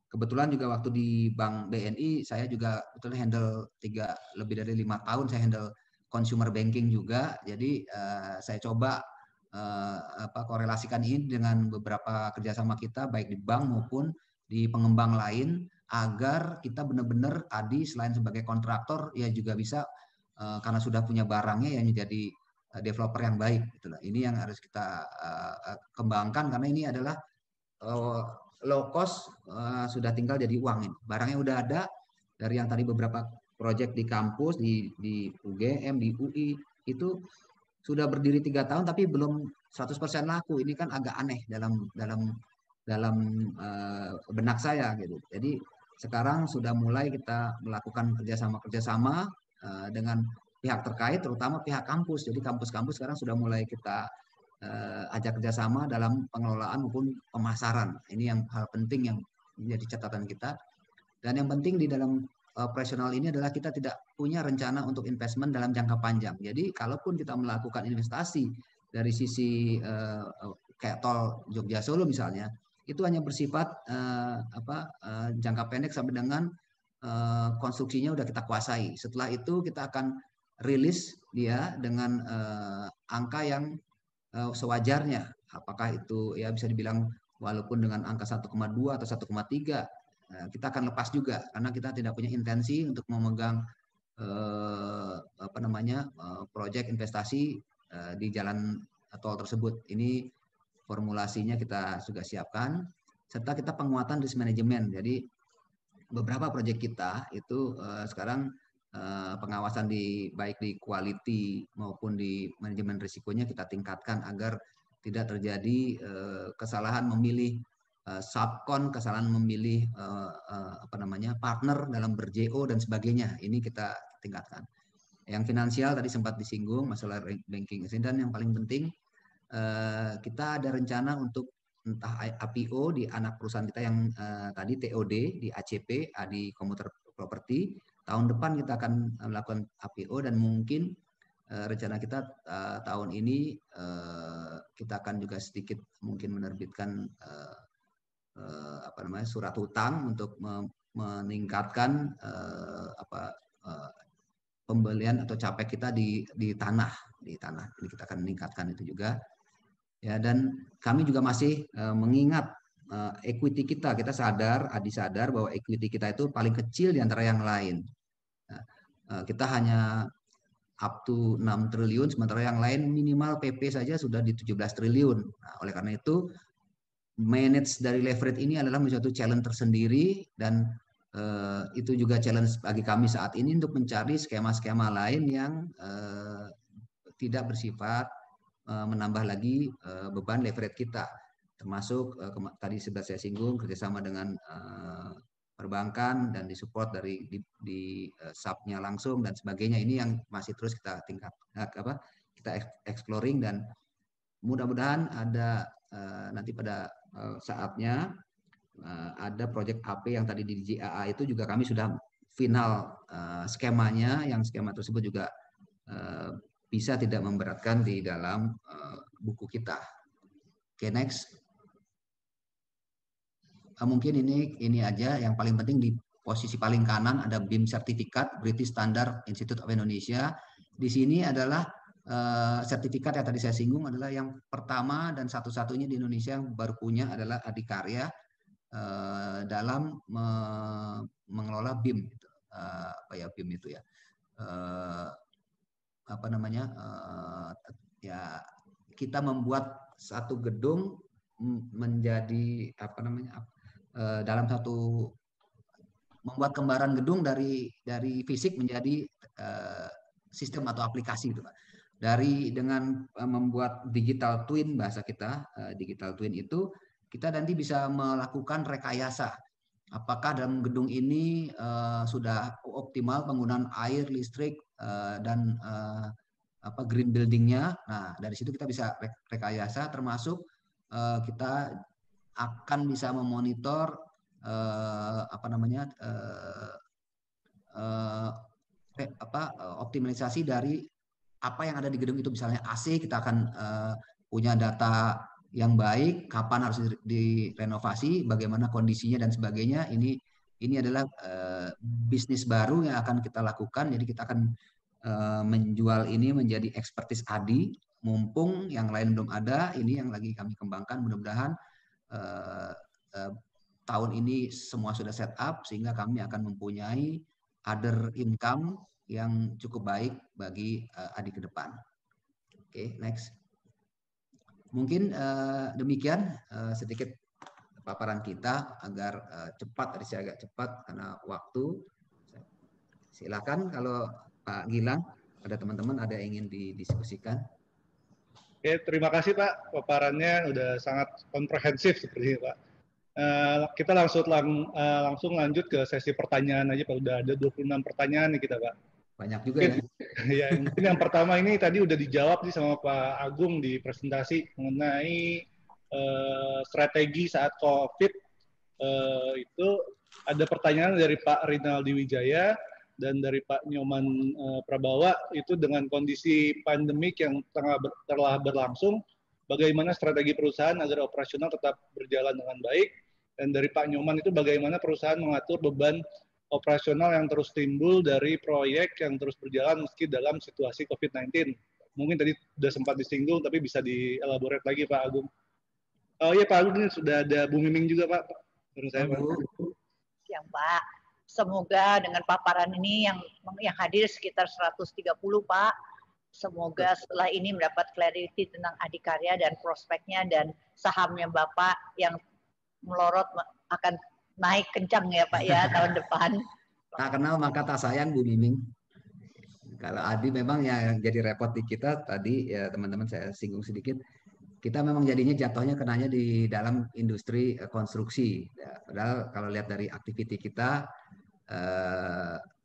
Kebetulan juga waktu di Bank BNI saya juga handle lebih dari 5 tahun saya handle consumer banking juga. Jadi saya coba korelasikan ini dengan beberapa kerjasama kita baik di bank maupun di pengembang lain agar kita benar-benar Adi selain sebagai kontraktor ya juga bisa karena sudah punya barangnya yang menjadi developer yang baik itulah. Ini yang harus kita kembangkan karena ini adalah low cost, sudah tinggal jadi uang ini. Barangnya udah ada dari yang tadi beberapa proyek di kampus di UGM, di UI itu sudah berdiri 3 tahun tapi belum 100% laku. Ini kan agak aneh dalam benak saya gitu. Jadi sekarang sudah mulai kita melakukan kerjasama dengan pihak terkait, terutama pihak kampus. Jadi kampus-kampus sekarang sudah mulai kita ajak kerjasama dalam pengelolaan maupun pemasaran. Ini yang hal penting yang menjadi catatan kita. Dan yang penting di dalam operasional ini adalah kita tidak punya rencana untuk investment dalam jangka panjang. Jadi kalaupun kita melakukan investasi dari sisi kayak tol Jogja Solo misalnya, itu hanya bersifat jangka pendek sampai dengan konstruksinya udah kita kuasai. Setelah itu kita akan rilis dia dengan angka yang sewajarnya. Apakah itu ya bisa dibilang walaupun dengan angka 1,2 atau 1,3, kita akan lepas juga karena kita tidak punya intensi untuk memegang proyek investasi di jalan tol tersebut. Ini formulasinya kita sudah siapkan, serta kita penguatan risk management. Jadi beberapa proyek kita itu sekarang pengawasan baik di quality maupun di manajemen risikonya kita tingkatkan agar tidak terjadi kesalahan memilih subkon, kesalahan memilih partner dalam ber-JO dan sebagainya. Ini kita tingkatkan. Yang finansial tadi sempat disinggung masalah banking dan yang paling penting kita ada rencana untuk entah IPO di anak perusahaan kita yang tadi TOD di ACP, Adi Komuter Property. Tahun depan kita akan melakukan IPO dan mungkin rencana kita tahun ini kita akan juga sedikit mungkin menerbitkan surat hutang untuk meningkatkan pembelian atau capek kita di tanah. Jadi kita akan meningkatkan itu juga. Ya, dan kami juga masih mengingat equity kita sadar bahwa equity kita itu paling kecil di antara yang lain. Kita hanya up to 6 triliun, sementara yang lain minimal PP saja sudah di 17 triliun. Nah, oleh karena itu, manage dari leverage ini adalah suatu challenge tersendiri dan itu juga challenge bagi kami saat ini untuk mencari skema-skema lain yang tidak bersifat menambah lagi beban leverage kita. Termasuk tadi sudah saya singgung kerjasama dengan perbankan dan disupport di sub-nya langsung dan sebagainya. Ini yang masih terus kita kita exploring dan mudah-mudahan ada nanti pada saatnya ada proyek AP yang tadi di JAA itu juga kami sudah final skemanya, yang skema tersebut juga bisa tidak memberatkan di dalam buku kita. Oke, next. Mungkin ini aja yang paling penting. Di posisi paling kanan ada BIM sertifikat, British Standard Institute of Indonesia. Di sini adalah sertifikat yang tadi saya singgung adalah yang pertama dan satu-satunya di Indonesia yang baru punya adalah Adikarya dalam mengelola BIM. BIM itu ya. Kita membuat satu gedung menjadi dalam satu membuat kembaran gedung dari fisik menjadi sistem atau aplikasi itu, Pak. Dengan membuat digital twin, bahasa kita digital twin itu kita nanti bisa melakukan rekayasa apakah dalam gedung ini sudah optimal penggunaan air, listrik dan green buildingnya. Nah, dari situ kita bisa rekayasa, termasuk kita akan bisa memonitor optimalisasi dari apa yang ada di gedung itu. Misalnya AC, kita akan punya data yang baik, kapan harus direnovasi, bagaimana kondisinya dan sebagainya. Ini adalah bisnis baru yang akan kita lakukan. Jadi kita akan menjual ini menjadi expertise ADI, mumpung yang lain belum ada. Ini yang lagi kami kembangkan. Mudah-mudahan tahun ini semua sudah set up sehingga kami akan mempunyai other income yang cukup baik bagi ADI ke depan. Oke, next. Mungkin demikian sedikit paparan kita agar cepat, tadi saya agak cepat karena waktu. Silakan kalau Pak Gilang, ada teman-teman ada yang ingin didiskusikan. Oke, terima kasih Pak, paparannya udah sangat komprehensif seperti ini Pak. Kita langsung lanjut ke sesi pertanyaan aja Pak. Udah ada 26 pertanyaan nih kita Pak. Banyak juga ya. Ya, mungkin yang pertama ini tadi udah dijawab nih sama Pak Agung di presentasi mengenai strategi saat COVID. Itu ada pertanyaan dari Pak Rinaldi Wijaya dan dari Pak Nyoman Prabawa, itu dengan kondisi pandemik yang telah berlangsung, bagaimana strategi perusahaan agar operasional tetap berjalan dengan baik, dan dari Pak Nyoman itu bagaimana perusahaan mengatur beban operasional yang terus timbul dari proyek yang terus berjalan meski dalam situasi COVID-19. Mungkin tadi sudah sempat disinggung, tapi bisa dielaborate lagi Pak Agung. Oh iya Pak Agung, ini sudah ada Bu Miming juga Pak. Menurut saya Pak. Yang Pak, semoga dengan paparan ini yang hadir sekitar 130 Pak, semoga setelah ini mendapat clarity tentang Adikarya dan prospeknya dan sahamnya Bapak yang melorot akan naik kencang ya Pak ya tahun depan. Tak kenal maka tak sayang Bu Miming. Kalau Adi memang yang jadi repot di kita tadi ya teman-teman saya singgung sedikit. Kita memang jadinya jatuhnya kenanya di dalam industri konstruksi. Ya, padahal kalau lihat dari aktiviti kita,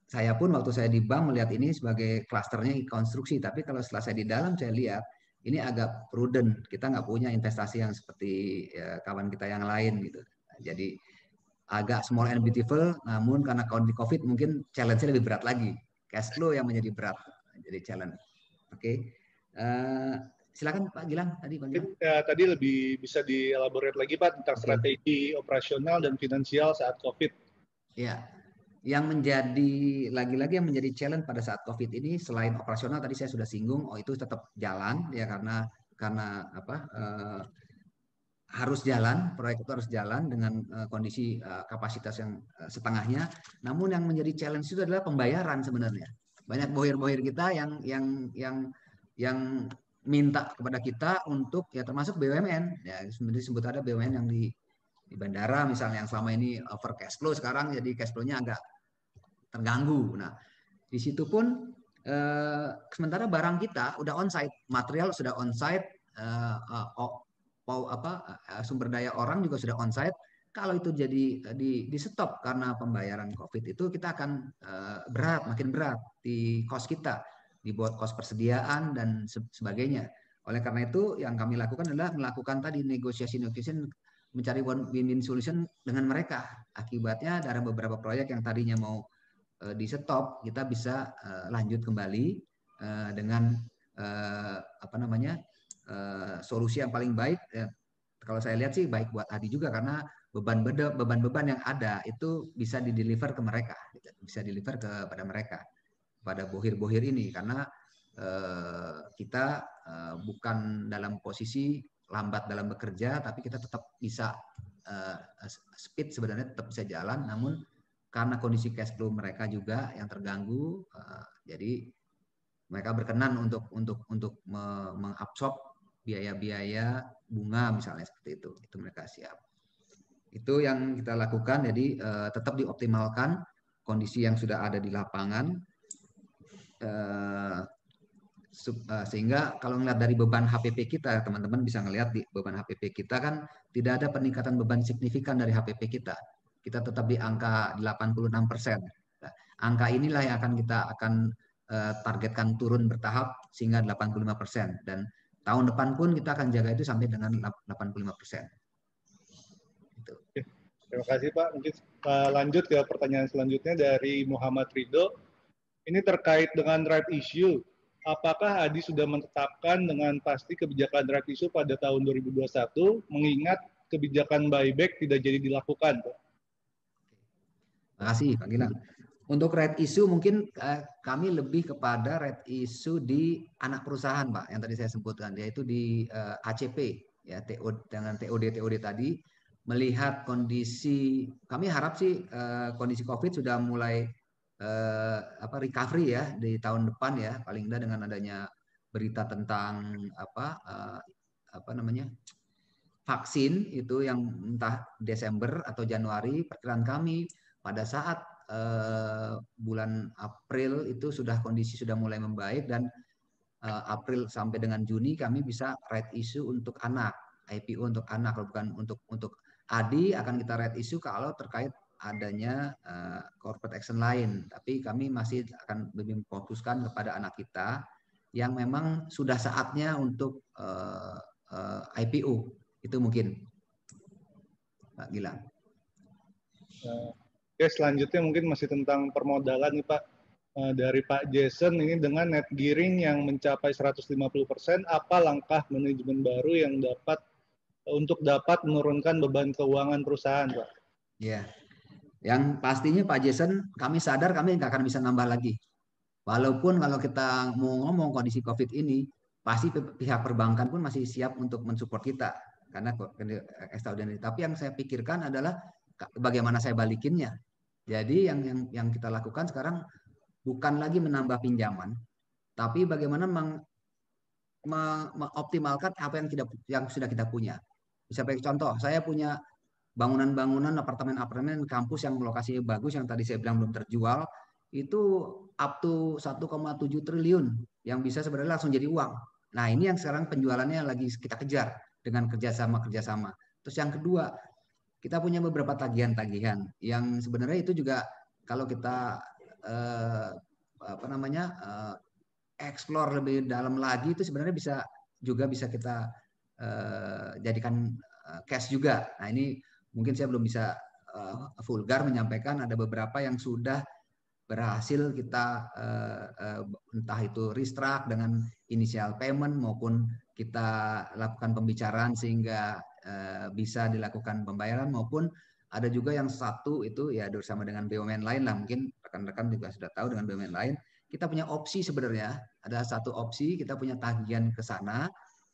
saya pun waktu saya di bank melihat ini sebagai klasternya konstruksi. Tapi kalau setelah saya di dalam saya lihat ini agak prudent. Kita nggak punya investasi yang seperti ya, kawan kita yang lain gitu. Jadi agak small and beautiful, namun karena COVID mungkin challenge-nya lebih berat lagi. Cash flow yang menjadi berat, jadi challenge. Oke, silakan Pak Gilang tadi. Pak Gilang. Tadi lebih bisa dielaborate lagi Pak tentang strategi operasional dan finansial saat COVID. Ya, yang menjadi lagi-lagi yang menjadi challenge pada saat COVID ini selain operasional tadi saya sudah singgung, itu tetap jalan ya karena apa? Harus jalan, proyek itu harus jalan dengan kondisi kapasitas yang setengahnya. Namun yang menjadi challenge itu adalah pembayaran sebenarnya. Banyak bohir-bohir kita yang minta kepada kita untuk ya termasuk BUMN. Ya sebenarnya disebut ada BUMN yang di bandara misalnya yang selama ini over cash flow sekarang jadi cash flow-nya agak terganggu. Nah, di situ pun sementara barang kita udah onsite, material sudah onsite, sumber daya orang juga sudah onsite. Kalau itu jadi di stop karena pembayaran COVID itu kita akan makin berat di cost kita, dibuat cost persediaan dan sebagainya. Oleh karena itu yang kami lakukan adalah melakukan tadi negosiasi mencari win-win solution dengan mereka. Akibatnya dari beberapa proyek yang tadinya mau di stop kita bisa lanjut kembali dengan solusi yang paling baik. Kalau saya lihat sih baik buat Adi juga karena beban-beban yang ada itu bisa dideliver ke mereka, bisa deliver kepada mereka, pada bohir-bohir ini karena kita bukan dalam posisi lambat dalam bekerja, tapi kita tetap bisa speed sebenarnya tetap bisa jalan, namun karena kondisi cash flow mereka juga yang terganggu, jadi mereka berkenan untuk mengabsorb biaya-biaya bunga misalnya seperti itu mereka siap. Itu yang kita lakukan, jadi tetap dioptimalkan kondisi yang sudah ada di lapangan, sehingga kalau melihat dari beban HPP kita, teman-teman bisa melihat di beban HPP kita kan tidak ada peningkatan beban signifikan dari HPP kita. Kita tetap di angka 86%. Nah, angka inilah yang kita akan targetkan turun bertahap sehingga 85%, dan tahun depan pun kita akan jaga itu sampai dengan 85%. Gitu. Terima kasih Pak. Mungkin lanjut ke pertanyaan selanjutnya dari Muhammad Ridho. Ini terkait dengan right issue. Apakah Adi sudah menetapkan dengan pasti kebijakan right issue pada tahun 2021, mengingat kebijakan buyback tidak jadi dilakukan, Pak? Terima kasih, Pak Gilang. Untuk right issue mungkin kami lebih kepada right issue di anak perusahaan, Pak, yang tadi saya sebutkan, yaitu di ACP, ya dengan TOD tadi. Melihat kondisi, kami harap sih kondisi COVID sudah mulai recovery ya di tahun depan ya, paling tidak dengan adanya berita tentang vaksin itu yang entah Desember atau Januari. Perkiraan kami pada saat bulan April itu kondisi sudah mulai membaik, dan April sampai dengan Juni kami bisa right issue untuk anak, IPO untuk anak. Kalau bukan untuk Adi akan kita right issue kalau terkait adanya corporate action lain, tapi kami masih akan lebih memfokuskan kepada anak kita yang memang sudah saatnya untuk IPO. Itu mungkin Pak Gilang. Oke, selanjutnya mungkin masih tentang permodalan nih Pak. Dari Pak Jason, ini dengan net gearing yang mencapai 150%, apa langkah manajemen baru yang dapat menurunkan beban keuangan perusahaan, Pak? Ya, Yang pastinya Pak Jason, kami sadar kami nggak akan bisa nambah lagi. Walaupun kalau kita mau ngomong kondisi COVID ini, pasti pihak perbankan pun masih siap untuk mensupport kita karena extraordinary. Tapi yang saya pikirkan adalah bagaimana saya balikinnya. Jadi yang kita lakukan sekarang bukan lagi menambah pinjaman, tapi bagaimana mengoptimalkan apa yang sudah kita punya. Bisa sebagai contoh, saya punya bangunan-bangunan apartemen-apartemen kampus yang lokasinya bagus yang tadi saya bilang belum terjual, itu up to 1,7 triliun yang bisa sebenarnya langsung jadi uang. Nah, ini yang sekarang penjualannya lagi kita kejar dengan kerjasama. Terus yang kedua, kita punya beberapa tagihan-tagihan yang sebenarnya itu juga kalau kita explore lebih dalam lagi itu sebenarnya bisa kita jadikan cash juga. Nah, ini mungkin saya belum bisa vulgar menyampaikan, ada beberapa yang sudah berhasil kita entah itu restruct dengan initial payment maupun kita lakukan pembicaraan sehingga bisa dilakukan pembayaran, maupun ada juga yang satu itu ya bersama dengan BUMN lain lah, mungkin rekan-rekan juga sudah tahu dengan BUMN lain kita punya opsi sebenarnya, ada satu opsi kita punya tagihan ke sana,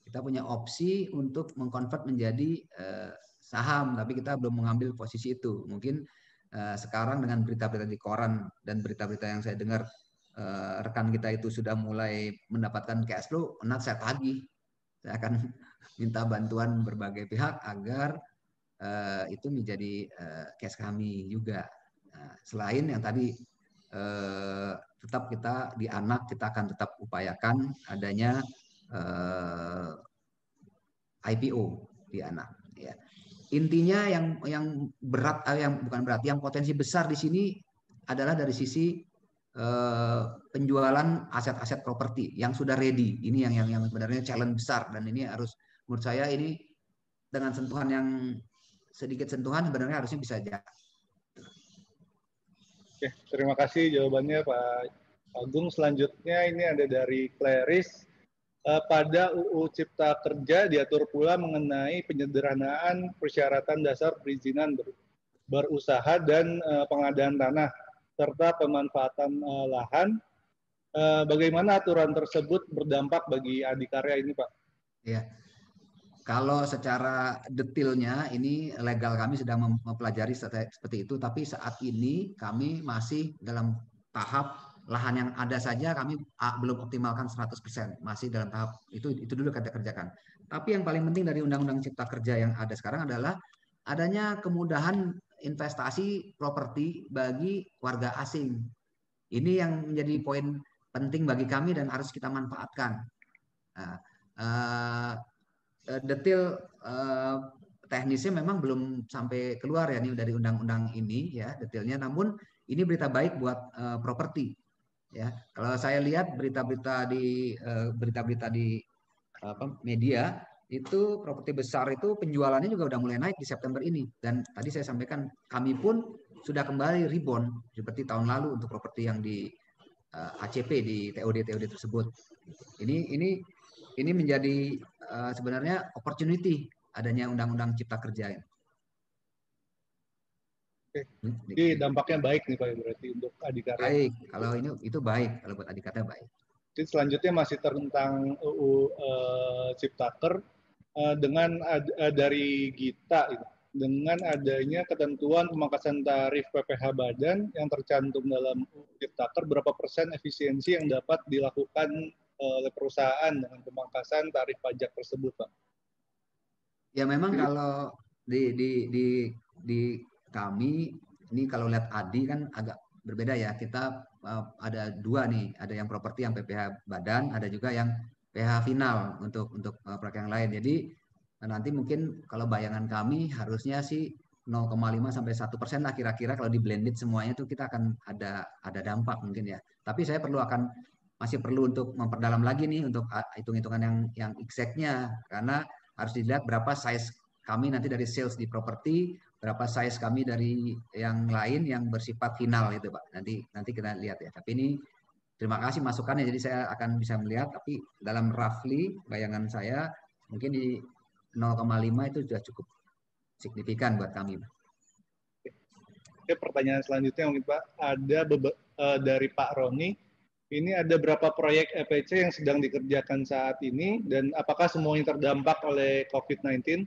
kita punya opsi untuk mengkonvert menjadi saham, tapi kita belum mengambil posisi itu. Mungkin sekarang dengan berita-berita di koran dan berita-berita yang saya dengar rekan kita itu sudah mulai mendapatkan cash flow, saya tagih. Saya akan minta bantuan berbagai pihak agar itu menjadi cash kami juga. Nah, selain yang tadi tetap kita di anak kita akan tetap upayakan adanya IPO di anak. Ya. Intinya yang berat, yang bukan berat, yang potensi besar di sini adalah dari sisi penjualan aset-aset properti yang sudah ready. Ini yang sebenarnya challenge besar, dan ini harus menurut saya ini dengan sentuhan yang sedikit sentuhan sebenarnya harusnya bisa jalan. Oke, terima kasih jawabannya Pak Agung. Selanjutnya ini ada dari Clarice. Pada UU Cipta Kerja diatur pula mengenai penyederhanaan persyaratan dasar perizinan berusaha dan pengadaan tanah serta pemanfaatan lahan. Bagaimana aturan tersebut berdampak bagi adikarya ini, Pak? Ya. Kalau secara detailnya ini legal kami sudah mempelajari seperti itu, tapi saat ini kami masih dalam tahap lahan yang ada saja kami belum optimalkan 100%, masih dalam tahap itu dulu kita kerjakan. Tapi yang paling penting dari Undang-Undang Cipta Kerja yang ada sekarang adalah adanya kemudahan investasi properti bagi warga asing. Ini yang menjadi poin penting bagi kami dan harus kita manfaatkan. Nah, detail teknisnya memang belum sampai keluar ya nih dari undang-undang ini ya detailnya, namun ini berita baik buat properti ya. Kalau saya lihat berita-berita di media itu properti besar itu penjualannya juga udah mulai naik di September ini, dan tadi saya sampaikan kami pun sudah kembali rebound seperti tahun lalu untuk properti yang di ACP di TOD tersebut. Ini menjadi sebenarnya opportunity adanya Undang-Undang Cipta Kerja ini. Oke. Jadi dampaknya baik nih Pak berarti untuk adikarya. Baik, kalau itu baik, kalau buat adikarya baik. Jadi selanjutnya masih tentang UU Ciptaker dengan dari Gita dengan adanya ketentuan pemangkasan tarif PPh badan yang tercantum dalam UU Ciptaker, berapa persen efisiensi yang dapat dilakukan oleh perusahaan dengan pemangkasan tarif pajak tersebut, Pak? Ya memang kalau di kami ini kalau lihat Adi kan agak berbeda ya. Kita ada dua nih, ada yang properti yang PPh badan, ada juga yang PH final untuk proyek yang lain. Jadi nanti mungkin kalau bayangan kami harusnya sih 0,5 sampai 1% lah kira-kira kalau di blended semuanya itu kita akan ada dampak mungkin ya. Tapi saya masih perlu untuk memperdalam lagi nih untuk hitung-hitungan yang exactnya, karena harus dilihat berapa size kami nanti dari sales di properti, berapa size kami dari yang lain yang bersifat final itu Pak. Nanti kita lihat ya. Tapi ini terima kasih masukannya, jadi saya akan bisa melihat, tapi dalam roughly bayangan saya mungkin di 0,5 itu sudah cukup signifikan buat kami. Oke, pertanyaan selanjutnya mungkin Pak, ada dari Pak Roni, ini ada berapa proyek EPC yang sedang dikerjakan saat ini, dan apakah semuanya terdampak oleh COVID-19?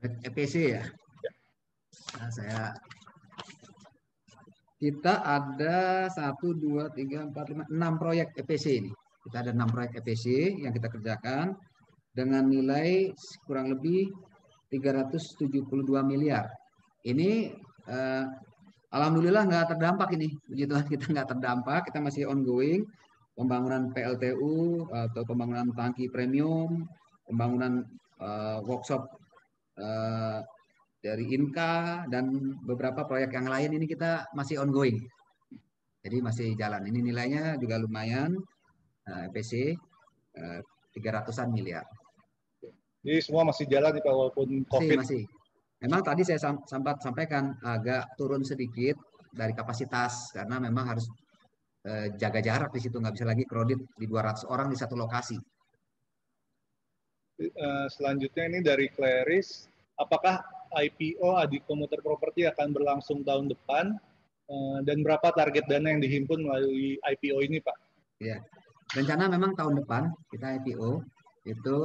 EPC ya. Nah, kita ada 1, 2, 3, 4, 5, 6 proyek EPC ini. Kita ada 6 proyek EPC yang kita kerjakan dengan nilai kurang lebih 372 miliar. Ini alhamdulillah nggak terdampak ini, puji Tuhan kita nggak terdampak, kita masih ongoing. Pembangunan PLTU atau pembangunan tangki premium, pembangunan workshop dari Inka dan beberapa proyek yang lain ini kita masih ongoing. Jadi masih jalan. Ini nilainya juga lumayan, EPC 300-an miliar. Jadi semua masih jalan nih Pak, walaupun COVID. Masih. Memang tadi saya sempat sampaikan agak turun sedikit dari kapasitas karena memang harus jaga jarak di situ, nggak bisa lagi crowded di 200 orang di satu lokasi. Selanjutnya ini dari Claris, apakah IPO Adi Komuter Property akan berlangsung tahun depan dan berapa target dana yang dihimpun melalui IPO ini Pak? Ya, rencana memang tahun depan kita IPO itu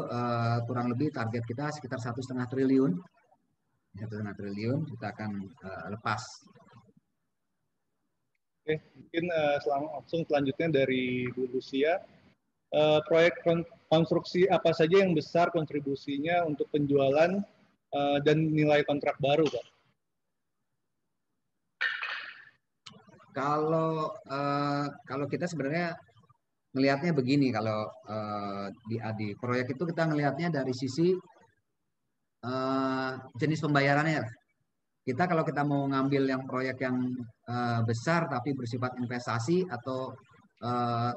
kurang lebih target kita sekitar 1,5 triliun. 1,5 triliun kita akan lepas. Oke, mungkin langsung selanjutnya dari Bu Lucia. Proyek konstruksi apa saja yang besar kontribusinya untuk penjualan dan nilai kontrak baru, Pak? Kalau kita sebenarnya melihatnya begini, kalau di proyek itu kita melihatnya dari sisi jenis pembayarannya. Kita kalau kita mau ngambil yang proyek yang besar tapi bersifat investasi atau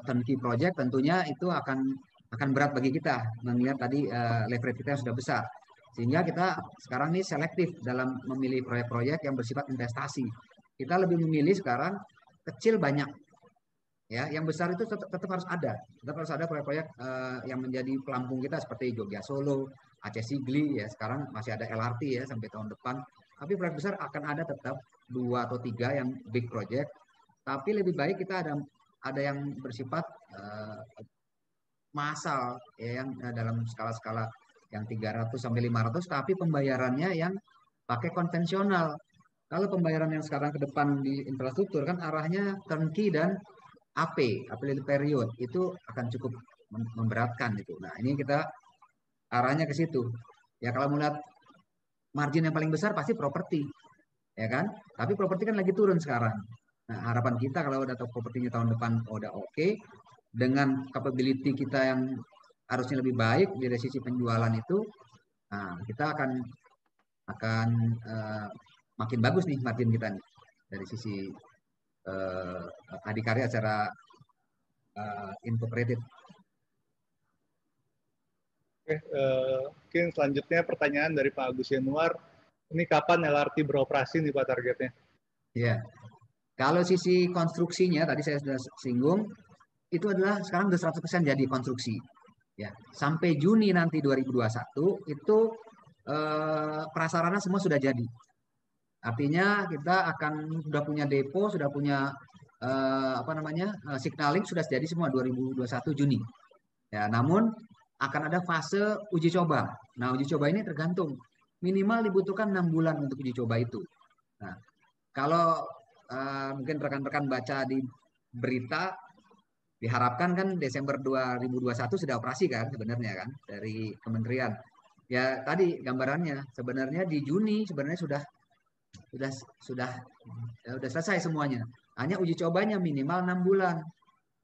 turnkey project, tentunya itu akan berat bagi kita mengingat tadi leverage kita yang sudah besar. Sehingga kita sekarang ini selektif dalam memilih proyek-proyek yang bersifat investasi. Kita lebih memilih sekarang kecil banyak. Ya, yang besar itu tetap harus ada. Tetap harus ada proyek-proyek yang menjadi pelampung kita seperti Jogja Solo, Aceh Sigli, ya sekarang masih ada LRT ya sampai tahun depan. Tapi proyek besar akan ada tetap 2 atau 3 yang big project. Tapi lebih baik kita ada yang bersifat massal ya, yang dalam skala-skala yang 300 sampai 500, tapi pembayarannya yang pakai konvensional. Kalau pembayaran yang sekarang ke depan di infrastruktur kan arahnya turnkey dan appraisal period itu akan cukup memberatkan itu. Nah, ini kita arahnya ke situ. Ya kalau melihat margin yang paling besar pasti properti. Ya kan? Tapi properti kan lagi turun sekarang. Nah, harapan kita kalau udah propertinya tahun depan udah oke, dengan capability kita yang harusnya lebih baik dari sisi penjualan itu, nah, kita akan makin bagus nih margin kita nih dari sisi adikarya secara incorporated. Oke, mungkin selanjutnya pertanyaan dari Pak Agus Yanuar. Ini kapan LRT beroperasi nih Pak targetnya? Ya, kalau sisi konstruksinya tadi saya sudah singgung, itu adalah sekarang sudah 100% jadi konstruksi. Ya, sampai Juni nanti 2021 itu prasarana semua sudah jadi. Artinya kita akan sudah punya depo, sudah punya signaling sudah jadi semua 2021 Juni. Ya, namun akan ada fase uji coba. Nah, uji coba ini tergantung minimal dibutuhkan 6 bulan untuk uji coba itu. Nah, kalau mungkin rekan-rekan baca di berita diharapkan kan Desember 2021 sudah operasi kan sebenarnya kan dari kementerian. Ya tadi gambarannya sebenarnya di Juni sebenarnya sudah selesai semuanya. Hanya uji cobanya minimal 6 bulan.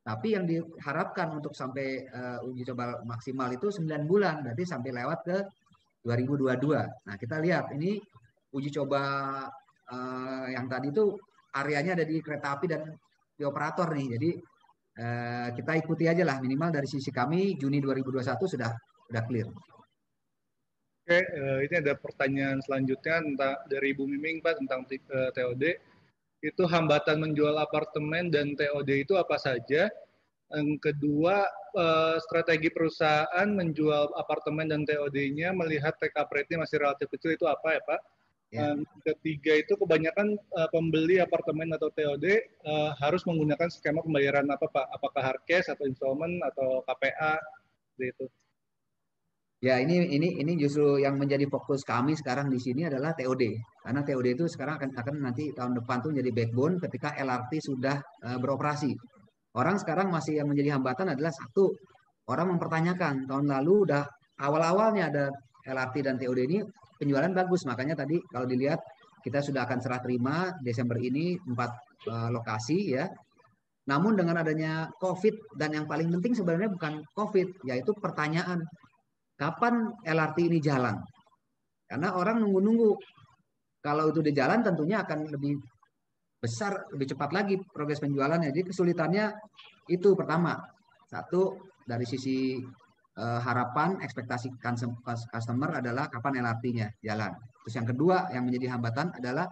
Tapi yang diharapkan untuk sampai uji coba maksimal itu 9 bulan, berarti sampai lewat ke 2022. Nah, kita lihat ini uji coba yang tadi itu areanya ada di kereta api dan di operator nih. Jadi kita ikuti aja lah minimal dari sisi kami Juni 2021 sudah clear. Oke, ini ada pertanyaan selanjutnya dari Ibu Miming Pak tentang TOD. Itu hambatan menjual apartemen dan TOD itu apa saja? Yang kedua, strategi perusahaan menjual apartemen dan TOD-nya melihat take up rate-nya masih relatif kecil itu apa ya Pak? Ya. Ketiga itu kebanyakan pembeli apartemen atau TOD harus menggunakan skema pembayaran apa Pak? Apakah hard cash atau installment atau KPA gitu? Ya, ini justru yang menjadi fokus kami sekarang di sini adalah TOD. Karena TOD itu sekarang akan nanti tahun depan tuh jadi backbone ketika LRT sudah beroperasi. Orang sekarang masih yang menjadi hambatan adalah satu, orang mempertanyakan tahun lalu udah awal-awalnya ada LRT dan TOD ini penjualan bagus, makanya tadi kalau dilihat kita sudah akan serah terima Desember ini 4 lokasi ya. Namun dengan adanya COVID dan yang paling penting sebenarnya bukan COVID, yaitu pertanyaan kapan LRT ini jalan? Karena orang nunggu-nunggu. Kalau itu di jalan tentunya akan lebih besar, lebih cepat lagi progres penjualannya. Jadi kesulitannya itu pertama. Satu, dari sisi harapan, ekspektasi customer adalah kapan LRT-nya jalan. Terus yang kedua yang menjadi hambatan adalah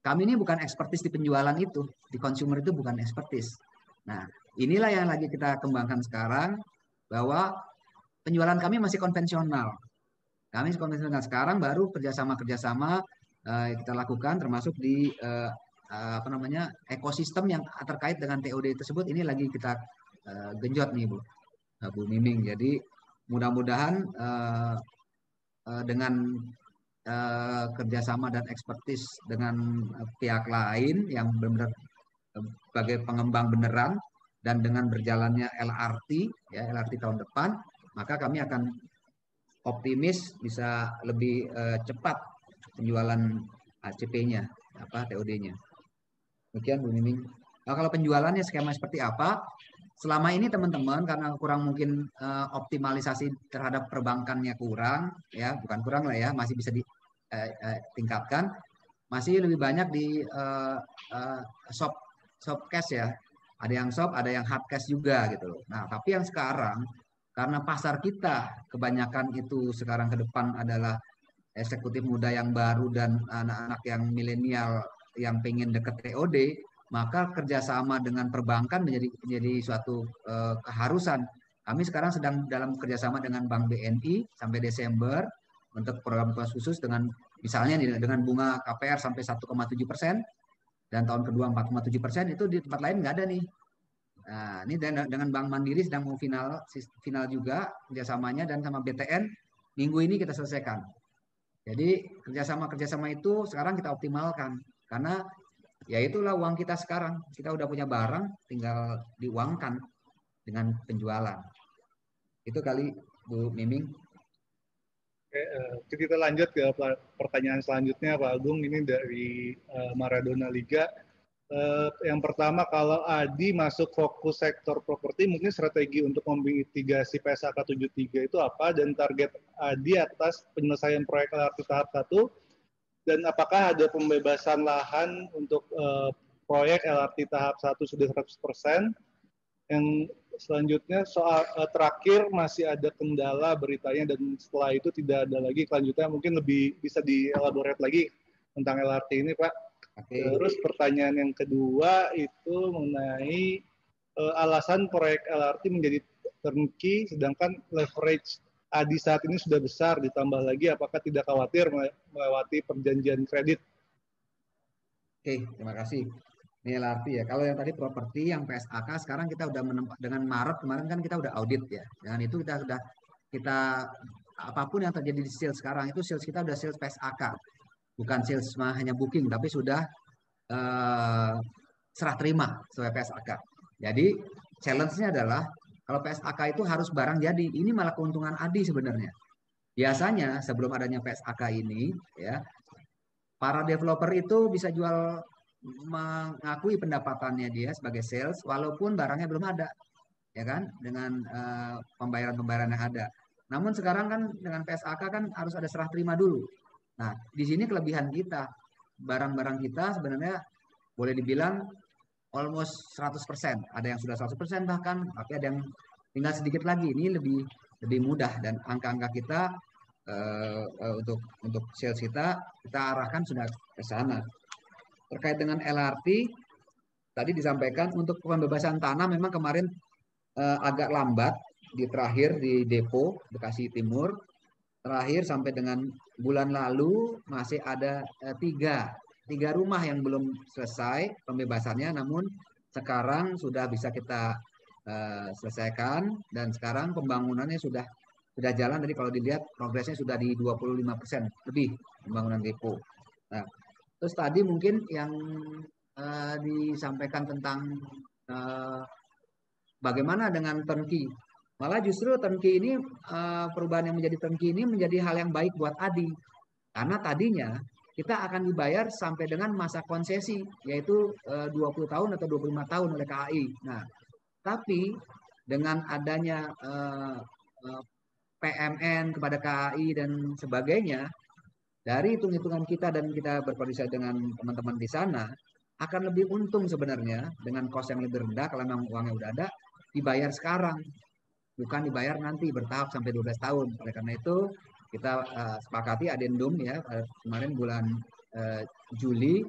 kami ini bukan ekspertis di penjualan itu. Di consumer itu bukan ekspertis. Nah, inilah yang lagi kita kembangkan sekarang, bahwa penjualan kami masih konvensional. Kami konvensional sekarang baru kerjasama kita lakukan, termasuk di ekosistem yang terkait dengan TOD tersebut. Ini lagi kita genjot nih Bu Miming. Jadi mudah-mudahan dengan kerjasama dan ekspertis dengan pihak lain yang benar-benar sebagai pengembang beneran, dan dengan berjalannya LRT tahun depan, maka kami akan optimis bisa lebih cepat penjualan ACP-nya, TOD-nya. Demikian Bu Miming. Nah, kalau penjualannya skema seperti apa? Selama ini teman-teman karena kurang mungkin optimalisasi terhadap perbankannya kurang, ya bukan kurang lah ya, masih bisa ditingkatkan. Masih lebih banyak di soft cash ya. Ada yang soft, ada yang hard cash juga gitu loh. Nah, tapi yang sekarang karena pasar kita kebanyakan itu sekarang ke depan adalah eksekutif muda yang baru dan anak-anak yang milenial yang pengen deket TOD, maka kerjasama dengan perbankan menjadi suatu keharusan. Kami sekarang sedang dalam kerjasama dengan Bank BNI sampai Desember untuk program khusus dengan misalnya dengan bunga KPR sampai 1,7%, dan tahun kedua 4,7%, itu di tempat lain nggak ada nih. Nah, ini dengan Bank Mandiri sedang mau final juga kerjasamanya, dan sama BTN minggu ini kita selesaikan. Jadi kerjasama itu sekarang kita optimalkan, karena ya itulah uang kita sekarang. Kita udah punya barang, tinggal diuangkan dengan penjualan. Itu kali Bu Miming. Oke, kita lanjut ke pertanyaan selanjutnya Pak Agung. Ini dari Maradona Liga. Yang pertama, kalau Adi masuk fokus sektor properti, mungkin strategi untuk memitigasi PSAK 73 itu apa? Dan target Adi atas penyelesaian proyek LRT tahap 1? Dan apakah ada pembebasan lahan untuk proyek LRT tahap 1 sudah 100%? Yang selanjutnya soal terakhir masih ada kendala beritanya, dan setelah itu tidak ada lagi kelanjutan, mungkin lebih bisa dielaborate lagi tentang LRT ini Pak. Okay. Terus pertanyaan yang kedua itu mengenai alasan proyek LRT menjadi turnkey sedangkan leverage Adi saat ini sudah besar, ditambah lagi apakah tidak khawatir melewati perjanjian kredit? Oke, terima kasih. Ini LRT ya. Kalau yang tadi properti, yang PSAK sekarang kita udah dengan Maret kemarin kan kita udah audit ya. Dengan itu kita apapun yang terjadi di sales sekarang itu sales kita udah sales PSAK. Bukan sales hanya booking, tapi sudah serah terima sesuai PSAK. Jadi challenge-nya adalah kalau PSAK itu harus barang jadi. Ini malah keuntungan Adi sebenarnya. Biasanya sebelum adanya PSAK ini ya, para developer itu bisa jual, mengakui pendapatannya dia sebagai sales walaupun barangnya belum ada, ya kan, dengan pembayaran yang ada. Namun sekarang kan dengan PSAK kan harus ada serah terima dulu. Nah, di sini kelebihan kita, barang-barang kita sebenarnya boleh dibilang almost 100%. Ada yang sudah 100% bahkan, tapi ada yang tinggal sedikit lagi. Ini lebih mudah, dan angka-angka kita untuk sales kita arahkan sudah ke sana. Terkait dengan LRT, tadi disampaikan untuk pembebasan tanah memang kemarin agak lambat di terakhir di Depo Bekasi Timur. terakhir sampai dengan bulan lalu masih ada tiga rumah yang belum selesai pembebasannya, namun sekarang sudah bisa kita selesaikan dan sekarang pembangunannya sudah jalan. Jadi kalau dilihat progresnya sudah di 25% lebih pembangunan depo. Nah, terus tadi mungkin yang disampaikan tentang bagaimana dengan turnkey. Malah justru turnkey ini, perubahan yang menjadi turnkey ini menjadi hal yang baik buat Adi. Karena tadinya kita akan dibayar sampai dengan masa konsesi, yaitu 20 tahun atau 25 tahun oleh KAI. Nah, tapi dengan adanya PMN kepada KAI dan sebagainya, dari hitung-hitungan kita dan kita berkoordinasi dengan teman-teman di sana, akan lebih untung sebenarnya dengan kos yang lebih rendah kalau memang uangnya udah ada, dibayar sekarang. Bukan dibayar nanti bertahap sampai 12 tahun. Oleh karena itu kita sepakati adendum ya kemarin bulan Juli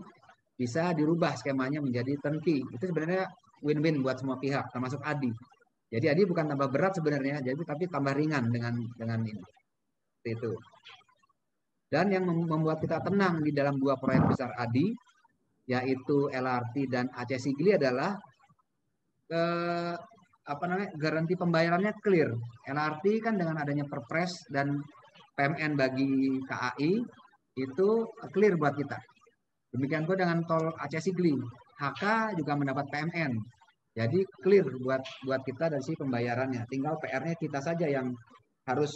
bisa dirubah skemanya menjadi turnkey. Itu sebenarnya win-win buat semua pihak termasuk Adi. Jadi Adi bukan tambah berat sebenarnya, jadi tapi tambah ringan dengan ini. Itu. Dan yang membuat kita tenang di dalam dua proyek besar Adi, yaitu LRT dan Aceh Sigli adalah garansi pembayarannya clear. LRT kan dengan adanya Perpres dan PMN bagi KAI itu clear buat kita. Demikian pula dengan tol Aceh Sigli, HK juga mendapat PMN. Jadi clear buat kita dari sisi pembayarannya. Tinggal PR-nya kita saja yang harus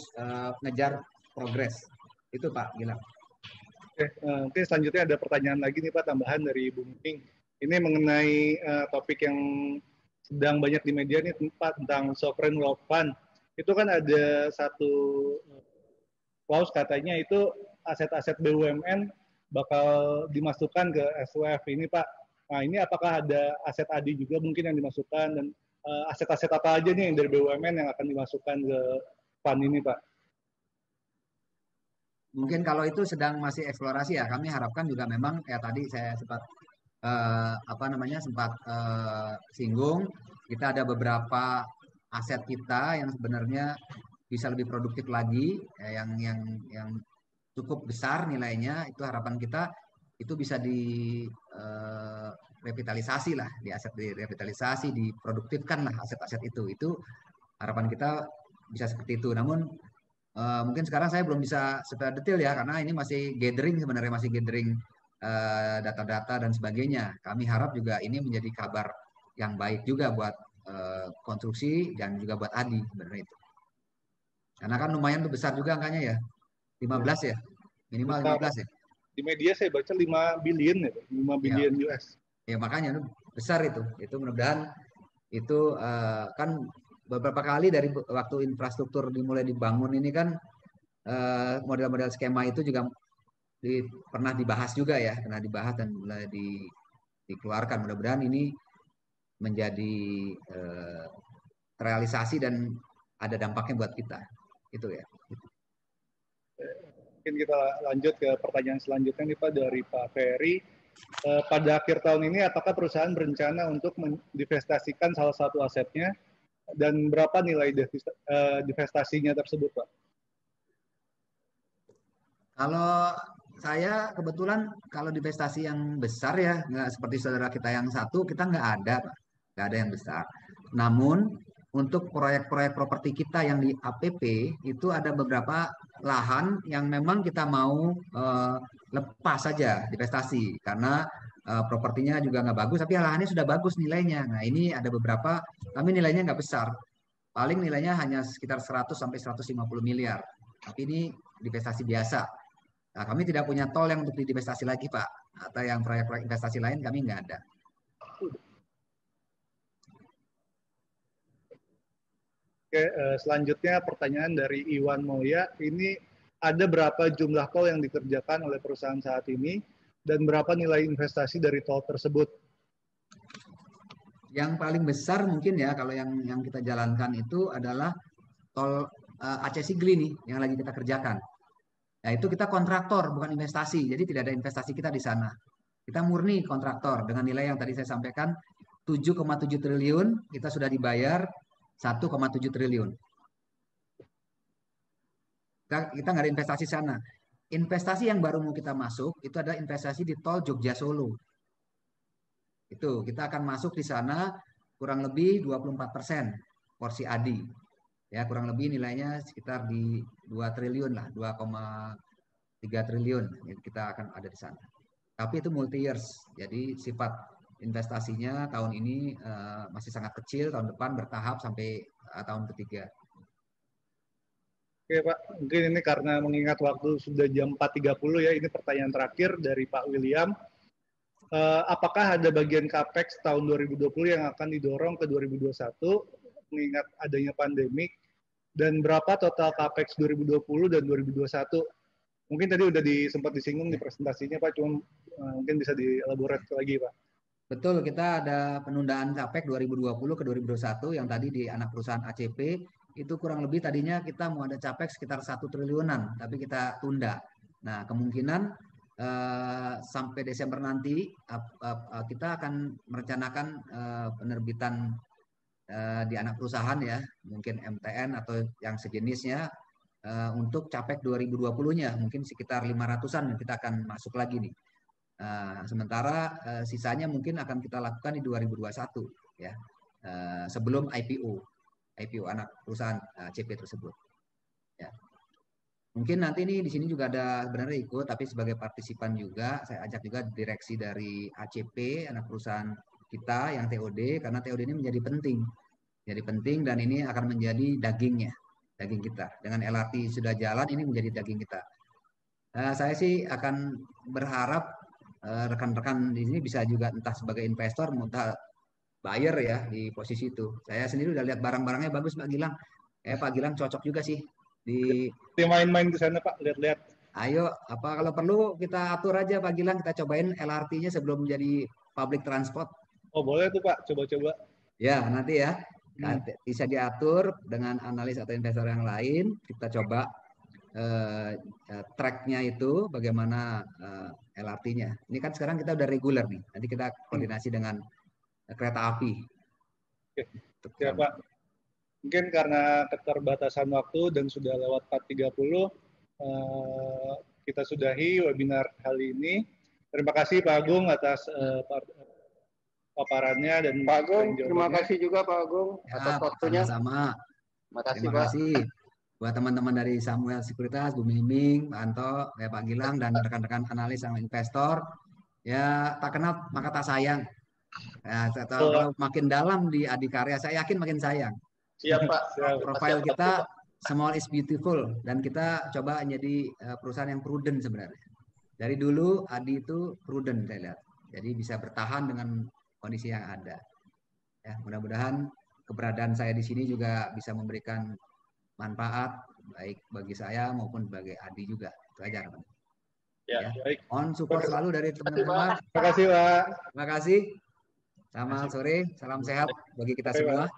ngejar progres. Itu Pak Gilang. Oke, mungkin selanjutnya ada pertanyaan lagi nih Pak, tambahan dari Bung King. Ini mengenai topik yang sedang banyak di media nih tentang sovereign wealth fund. Itu kan ada satu clause katanya itu aset-aset BUMN bakal dimasukkan ke SWF ini Pak. Nah ini apakah ada aset ADI juga mungkin yang dimasukkan, dan aset-aset apa aja nih yang dari BUMN yang akan dimasukkan ke fund ini Pak? Mungkin kalau itu sedang masih eksplorasi ya, kami harapkan juga memang ya tadi saya sempat singgung, kita ada beberapa aset kita yang sebenarnya bisa lebih produktif lagi, yang cukup besar nilainya. Itu harapan kita itu bisa direvitalisasi lah, direvitalisasi, diproduktifkan lah aset-aset itu. Itu harapan kita bisa seperti itu. Namun mungkin sekarang saya belum bisa secara detail ya, karena ini masih gathering sebenarnya, masih gathering data-data dan sebagainya. Kami harap juga ini menjadi kabar yang baik juga buat konstruksi dan juga buat Adi sebenarnya itu. Karena kan lumayan tuh besar juga angkanya ya. 15 ya. Minimal 15 ya. Di media saya baca 5 billion ya, 5 billion ya. US. Ya makanya besar itu. Itu mudah-mudahan itu kan beberapa kali dari waktu infrastruktur dimulai dibangun ini kan model-model skema itu juga pernah dibahas juga ya, pernah dibahas dan mulai dikeluarkan. Mudah-mudahan ini menjadi terrealisasi dan ada dampaknya buat kita. Itu ya. Mungkin kita lanjut ke pertanyaan selanjutnya nih Pak dari Pak Ferry. Pada akhir tahun ini apakah perusahaan berencana untuk menginvestasikan salah satu asetnya, dan berapa nilai divestasinya tersebut Pak? Kalau saya kebetulan kalau divestasi yang besar ya, nggak seperti saudara kita yang satu, kita nggak ada Pak. Nggak ada yang besar. Namun untuk proyek-proyek properti kita yang di APP itu ada beberapa lahan yang memang kita mau lepas saja divestasi karena propertinya juga nggak bagus, tapi lahannya sudah bagus nilainya. Nah ini ada beberapa, kami nilainya nggak besar, paling nilainya hanya sekitar 100 sampai 150 miliar. Tapi ini divestasi biasa. Nah, kami tidak punya tol yang untuk divestasi lagi Pak, atau yang proyek-proyek investasi lain kami nggak ada. Oke, selanjutnya pertanyaan dari Iwan Moya. Ini ada berapa jumlah tol yang dikerjakan oleh perusahaan saat ini, dan berapa nilai investasi dari tol tersebut? Yang paling besar mungkin ya kalau yang kita jalankan itu adalah tol Aceh Sigli nih yang lagi kita kerjakan. Nah itu kita kontraktor bukan investasi, jadi tidak ada investasi kita di sana. Kita murni kontraktor dengan nilai yang tadi saya sampaikan 7,7 triliun, kita sudah dibayar 1,7 triliun. Kita nggak ada investasi sana. Investasi yang baru mau kita masuk itu ada investasi di tol Jogja Solo. Itu kita akan masuk di sana kurang lebih 24% porsi ADI. Ya, kurang lebih nilainya sekitar di 2 triliun lah, 2,3 triliun kita akan ada di sana. Tapi itu multi years. Jadi sifat investasinya tahun ini masih sangat kecil, tahun depan bertahap sampai tahun ketiga. Oke Pak, mungkin ini karena mengingat waktu sudah jam 4.30 ya, ini pertanyaan terakhir dari Pak William. Apakah ada bagian CAPEX tahun 2020 yang akan didorong ke 2021 mengingat adanya pandemik, dan berapa total CAPEX 2020 dan 2021? Mungkin tadi udah sempat disinggung di presentasinya Pak, cuma mungkin bisa dielaborate lagi Pak. Betul, kita ada penundaan CAPEX 2020 ke 2021 yang tadi di anak perusahaan ACP itu kurang lebih tadinya kita mau ada CAPEX sekitar 1 triliunan, tapi kita tunda. Nah, kemungkinan sampai Desember nanti kita akan merencanakan penerbitan di anak perusahaan ya, mungkin MTN atau yang sejenisnya untuk CAPEX 2020-nya, mungkin sekitar 500-an kita akan masuk lagi nih. Sementara sisanya mungkin akan kita lakukan di 2021 ya, sebelum IPO anak perusahaan CP tersebut. Ya. Mungkin nanti nih di sini juga ada sebenarnya ikut, tapi sebagai partisipan juga saya ajak juga direksi dari ACP anak perusahaan kita yang TOD, karena TOD ini menjadi penting dan ini akan menjadi daging kita. Dengan LRT sudah jalan, ini menjadi daging kita. Saya sih akan berharap rekan-rekan di sini bisa juga entah sebagai investor, entah buyer ya di posisi itu. Saya sendiri udah lihat barang-barangnya bagus Pak Gilang. Pak Gilang cocok juga sih di main-main di sana Pak, lihat-lihat. Ayo, kalau perlu kita atur aja Pak Gilang, kita cobain LRT-nya sebelum menjadi public transport. Oh boleh tuh Pak, coba-coba. Ya nanti ya, bisa diatur dengan analis atau investor yang lain, kita coba track-nya itu bagaimana LRT-nya. Ini kan sekarang kita udah reguler nih, nanti kita koordinasi dengan kereta api. Oke, ya Pak. Mungkin karena keterbatasan waktu dan sudah lewat 4.30, kita sudahi webinar kali ini. Terima kasih Pak Agung atas paparannya dan Pak Agung, terima kasih juga Pak Agung atas waktunya. Sama-sama. Terima kasih buat teman-teman dari Samuel Sekuritas, Bu Miming, Pak Anto, Pak Gilang, dan rekan-rekan analis sama investor. Ya tak kenal maka tak sayang. Ya, kalau makin dalam di Adikarya, saya yakin makin sayang. Siap Pak. Profil kita small is beautiful, dan kita coba menjadi perusahaan yang prudent sebenarnya. Dari dulu Adi itu prudent saya lihat. Jadi bisa bertahan dengan kondisi yang ada. Ya, mudah-mudahan keberadaan saya di sini juga bisa memberikan manfaat baik bagi saya maupun bagi Adi juga. Itu aja teman. Ya, baik. On support selalu dari teman-teman. Terima kasih Pak. Terima kasih. Selamat sore, salam sehat bagi kita semua.